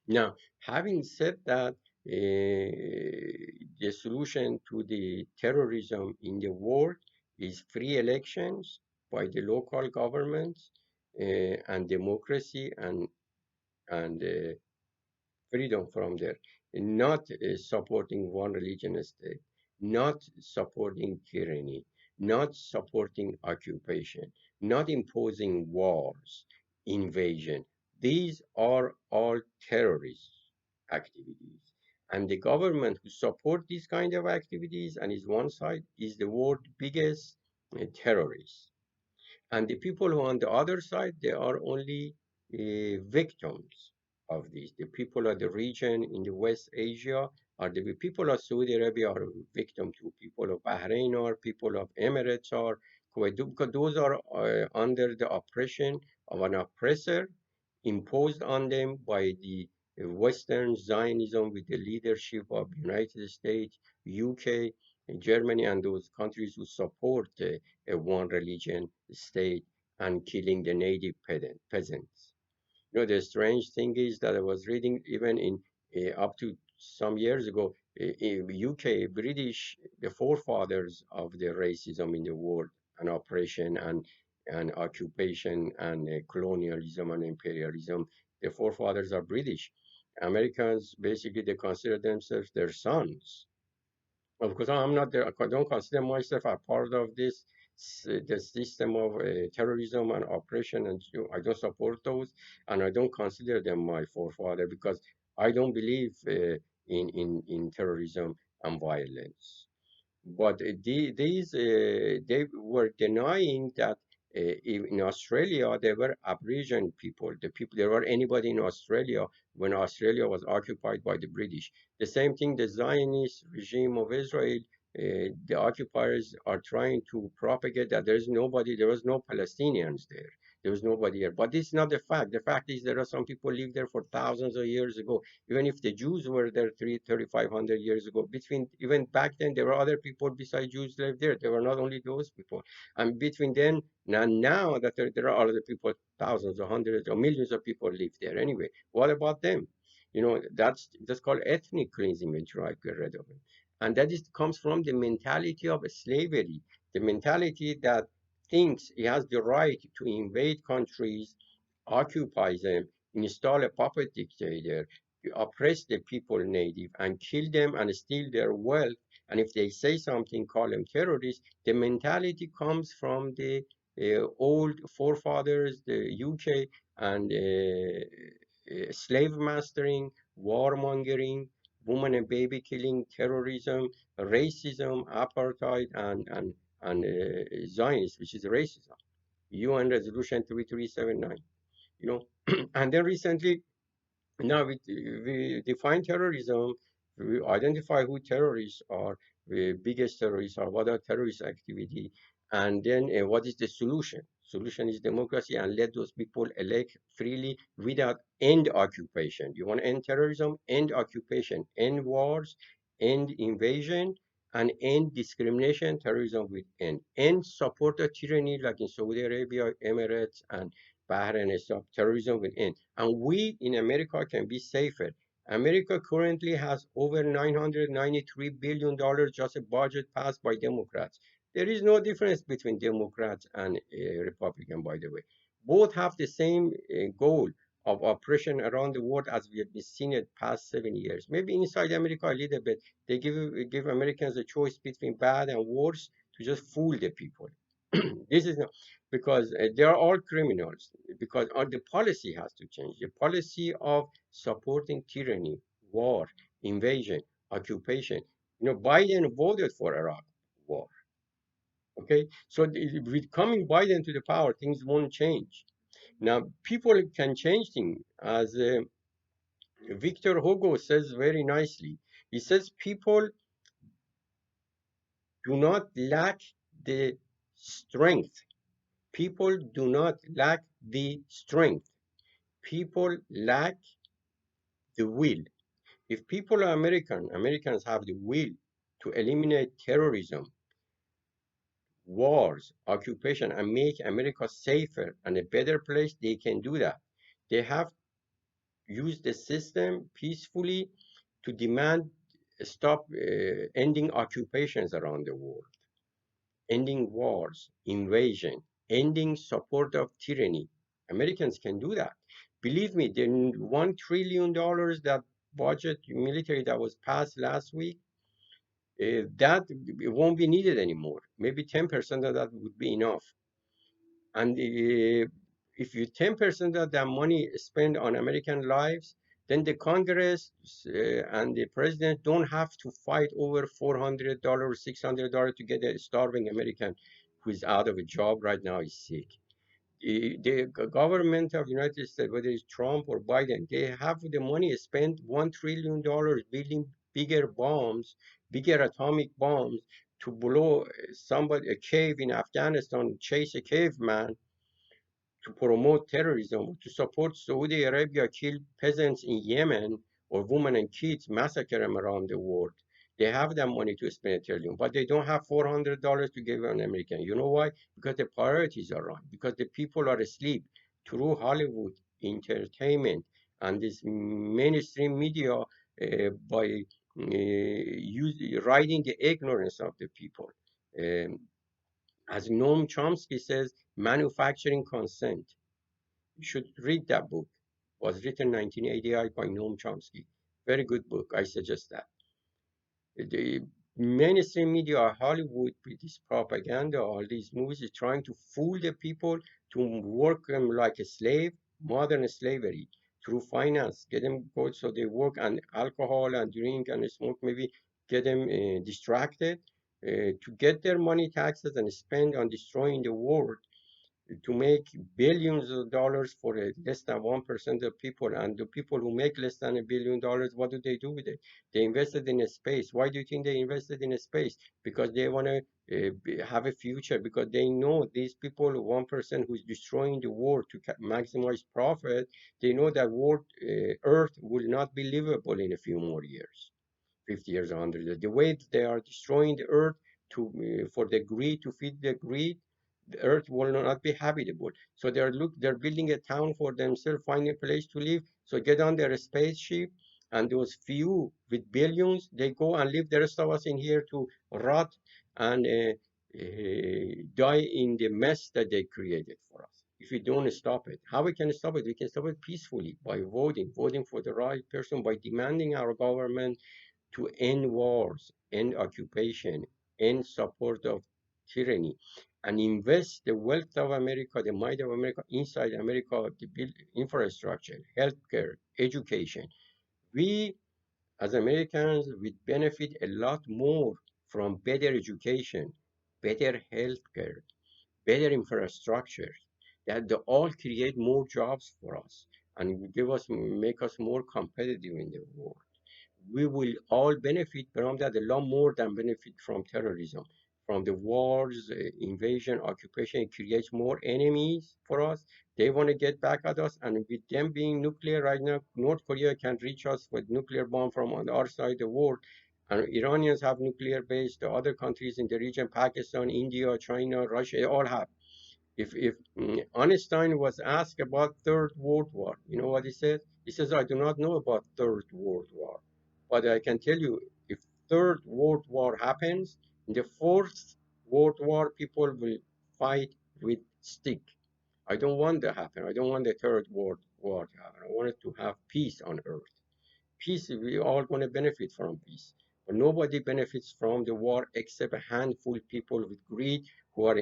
Now, having said that, the solution to the terrorism in the world is free elections by the local governments and democracy and freedom from there, not supporting one religion state, not supporting tyranny, not supporting occupation, not imposing wars, invasion. These are all terrorist activities. And the government who support these kind of activities and is one side is the world's biggest terrorist. And the people who are on the other side, they are only victims of this. The people of the region in the West Asia are the people of Saudi Arabia are victim to people of Bahrain or people of Emirates or Kuwait, because those are under the oppression of an oppressor imposed on them by the Western Zionism with the leadership of United States, UK, Germany, and those countries who support a one religion state and killing the native peasants. You know, the strange thing is that I was reading even in up to some years ago, in UK, British, the forefathers of the racism in the world and oppression and occupation and colonialism and imperialism, the forefathers are British. Americans, basically, they consider themselves their sons. Of course, I'm not there. I don't consider myself a part of this the system of terrorism and oppression, and I don't support those, and I don't consider them my forefather because I don't believe in terrorism and violence. But they were denying that in Australia there were Aboriginal people. The people there were anybody in Australia when Australia was occupied by the British. The same thing, the Zionist regime of Israel. The occupiers are trying to propagate that there's nobody, there was no Palestinians there. There was nobody here. But this is not the fact. The fact is there are some people lived there for thousands of years ago. Even if the Jews were there 3,500 years ago, between even back then, there were other people besides Jews lived there. There were not only those people. And between then and now that there are other people, thousands or hundreds or millions of people live there anyway. What about them? You know, that's called ethnic cleansing when you try to get rid of it. And that is comes from the mentality of slavery, the mentality that thinks he has the right to invade countries, occupy them, install a puppet dictator, oppress the people native, and kill them and steal their wealth. And if they say something, call them terrorists. The mentality comes from the old forefathers, the UK, and slave mastering, warmongering, woman and baby killing, terrorism, racism, apartheid, and Zionism, which is racism. UN Resolution 3379. You know, and then recently now we define terrorism, we identify who terrorists are, the biggest terrorists are, what are terrorist activity, and then what is the solution? Solution is democracy and let those people elect freely without end occupation. You want to end terrorism, end occupation, end wars, end invasion, and end discrimination. Terrorism will end support of tyranny like in Saudi Arabia, Emirates, and Bahrain and stuff. Terrorism will end. And we in America can be safer. America currently has over $993 billion just a budget passed by Democrats. There is no difference between Democrats and Republican, by the way. Both have the same goal of oppression around the world as we have been seeing it past 7 years. Maybe inside America a little bit, they give Americans a choice between bad and worse to just fool the people. This is not because they are all criminals because the policy has to change. The policy of supporting tyranny, war, invasion, occupation. Biden voted for Iraq war. Okay, so with coming Biden to the power, things won't change. Now, people can change things, as Victor Hugo says very nicely. He says people do not lack the strength. People do not lack the strength. People lack the will. If people are Americans have the will to eliminate terrorism, wars, occupation, and make America safer and a better place, they can do that. They have used the system peacefully to demand stop ending occupations around the world, ending wars, invasion, ending support of tyranny. Americans can do that. Believe me, the $1 trillion that budget military that was passed last week, that it won't be needed anymore. Maybe 10% of that would be enough. And if you 10% of that money spent on American lives, then the Congress and the president don't have to fight over $400, $600 to get a starving American who is out of a job right now is sick. The government of the United States, whether it's Trump or Biden, they have the money spent $1 trillion building bigger bombs, bigger atomic bombs to blow somebody a cave in Afghanistan, chase a caveman to promote terrorism, to support Saudi Arabia, kill peasants in Yemen or women and kids, massacre them around the world. They have that money to spend a trillion, but they don't have $400 to give an American. You know why? Because the priorities are wrong, because the people are asleep through Hollywood, entertainment, and this mainstream media by riding the ignorance of the people. Um, as Noam Chomsky says, manufacturing consent. You should read that book. It was written in 1988 by Noam Chomsky. Very good book. I suggest that. The mainstream media, Hollywood, with this propaganda, all these movies, is trying to fool the people to work them like a slave, modern slavery, through finance. Get them go so they work on alcohol and drink and smoke, maybe get them distracted to get their money taxes and spend on destroying the world to make billions of dollars for less than 1% of people. And the people who make less than $1 billion, what do they do with it? They invested in a space. Why do you think they invested in a space? Because they want to have a future, because they know these people, 1% who's destroying the world to maximize profit, they know that Earth will not be livable in a few more years. 50 years, 100 years. The way they are destroying the earth for the greed, to feed the greed, the earth will not be habitable. So they're building a town for themselves, finding a place to live. So get on their spaceship, and those few with billions, they go and leave the rest of us in here to rot and die in the mess that they created for us. If we don't stop it, how we can stop it? We can stop it peacefully by voting for the right person, by demanding our government to end wars, end occupation, end support of tyranny, and invest the wealth of America, the might of America inside America, to build infrastructure, healthcare, education. We as Americans, we benefit a lot more from better education, better healthcare, better infrastructure, that they all create more jobs for us and give us make us more competitive in the world. We will all benefit from that a lot more than benefit from terrorism. From the wars, invasion, occupation, it creates more enemies for us. They want to get back at us, and with them being nuclear right now, North Korea can reach us with nuclear bomb from on our side of the world. And Iranians have nuclear base. The other countries in the region, Pakistan, India, China, Russia, they all have. If Einstein was asked about Third World War, you know what he said? He says, "I do not know about Third World War, but I can tell you, if Third World War happens, in the Fourth World War, people will fight with stick. I don't want that to happen. I don't want the Third World War to happen. I want it to have peace on Earth." Peace, we all going to benefit from peace. But nobody benefits from the war except a handful of people with greed who are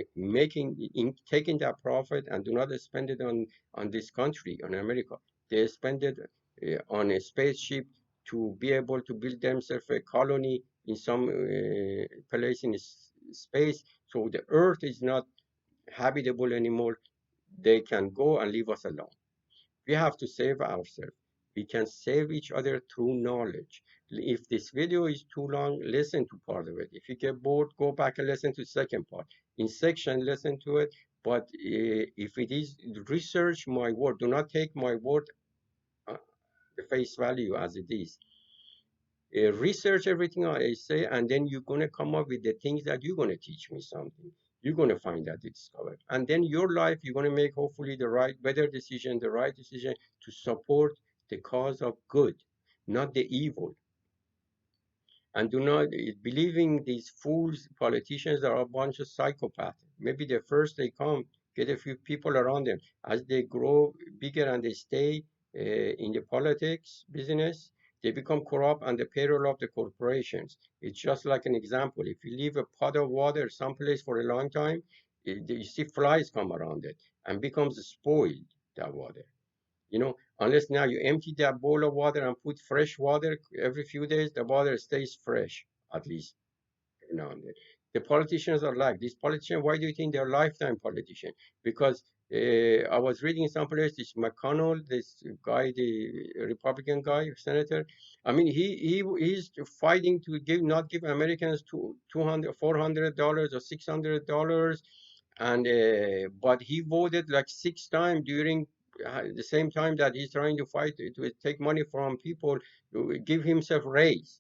taking that profit and do not spend it on this country, on America. They spend it on a spaceship to be able to build themselves a colony in some place in space. So the earth is not habitable anymore. They can go and leave us alone. We have to save ourselves. We can save each other through knowledge. If this video is too long, listen to part of it. If you get bored, go back and listen to the second part. In section, listen to it. But if it is research my word, do not take my word uh, the face value as it is. Research everything I say, and then you're going to come up with the things that you're going to teach me something. You're going to find that discovered. And then your life, you're going to make hopefully the right, better decision, the right decision to support the cause of good, not the evil. And do not believing these fools, politicians are a bunch of psychopaths. Maybe the first they come, get a few people around them. As they grow bigger and they stay in the politics business, they become corrupt on the payroll of the corporations. It's just like an example. If you leave a pot of water someplace for a long time, you see flies come around it and becomes spoiled, that water. Unless now you empty that bowl of water and put fresh water every few days, the water stays fresh, at least every now and then. The politicians are like these politicians. Why do you think they're lifetime politicians? Because I was reading someplace this McConnell, this guy, the Republican guy, senator. I mean, he's fighting to not give Americans $200, $400 or $600, and but he voted like 6 times during the same time that he's trying to fight to take money from people to give himself raise.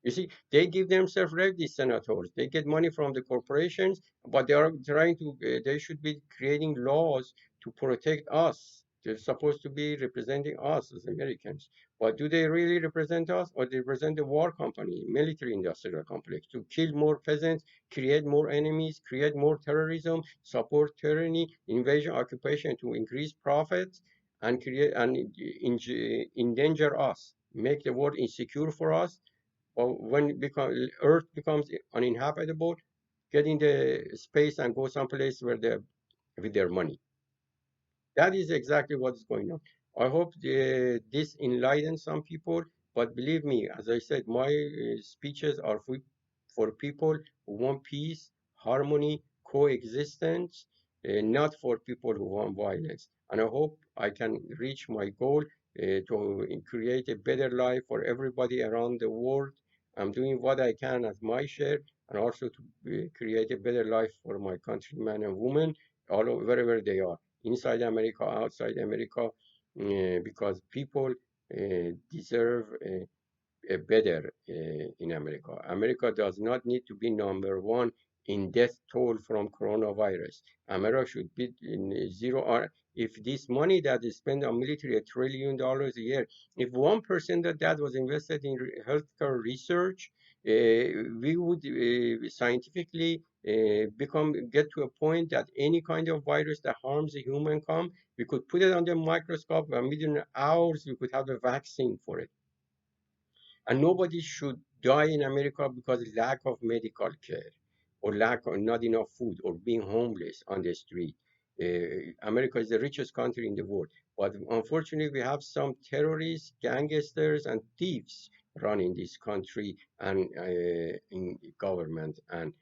You see, they give themselves raise, these senators. They get money from the corporations, but they are trying to, they should be creating laws to protect us. They're supposed to be representing us as Americans. But do they really represent us, or they represent the war company, military industrial complex, to kill more peasants, create more enemies, create more terrorism, support tyranny, invasion, occupation to increase profits, and create and endanger us, make the world insecure for us, or when Earth becomes uninhabitable, get in the space and go someplace where they with their money. That is exactly what is going on. I hope this enlightens some people, but believe me, as I said, my speeches are for people who want peace, harmony, coexistence, not for people who want violence. And I hope I can reach my goal to create a better life for everybody around the world. I'm doing what I can as my share, and also to create a better life for my countrymen and women all over wherever they are, inside America, outside America, because people deserve a better in America. America does not need to be number one in death toll from coronavirus. America should be in zero. Or if this money that is spent on military, $1 trillion a year, if 1% of that was invested in healthcare research, we would scientifically get to a point that any kind of virus that harms a human come, we could put it under a microscope, and within hours we could have a vaccine for it. And nobody should die in America because of lack of medical care, or lack of not enough food, or being homeless on the street. America is the richest country in the world, but unfortunately, we have some terrorists, gangsters, and thieves running this country, and in government, and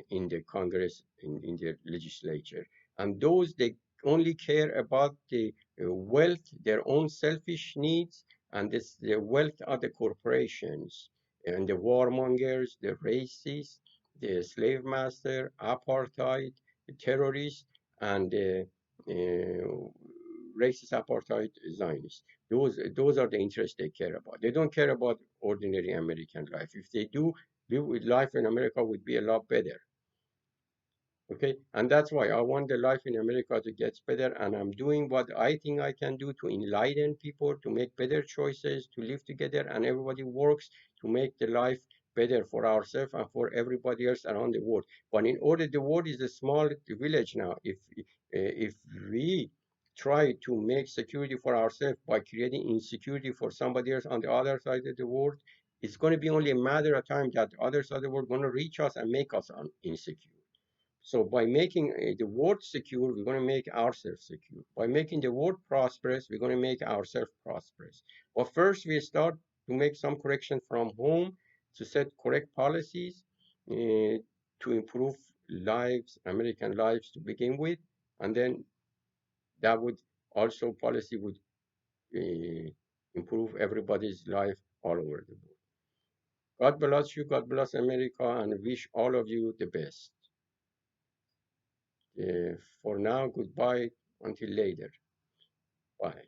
in the Congress, in the legislature. And those, they only care about the wealth, their own selfish needs, and this the wealth of the corporations, and the warmongers, the racists, the slave master, apartheid, the terrorists, and the racist apartheid Zionists. Those are the interests they care about. They don't care about ordinary American life. If they do, life in America would be a lot better. Okay, and that's why I want the life in America to get better, and I'm doing what I think I can do to enlighten people, to make better choices, to live together, and everybody works to make the life better for ourselves and for everybody else around the world. But in order, the world is a small village now. If we try to make security for ourselves by creating insecurity for somebody else on the other side of the world, it's going to be only a matter of time that the other side of the world going to reach us and make us insecure. So by making the world secure, we're going to make ourselves secure. By making the world prosperous, we're going to make ourselves prosperous. But first, we start to make some correction from home, to set correct policies, to improve lives, American lives to begin with, and then that would also policy would improve everybody's life all over the world. God bless you. God bless America, and wish all of you the best. For now, goodbye until later. Bye.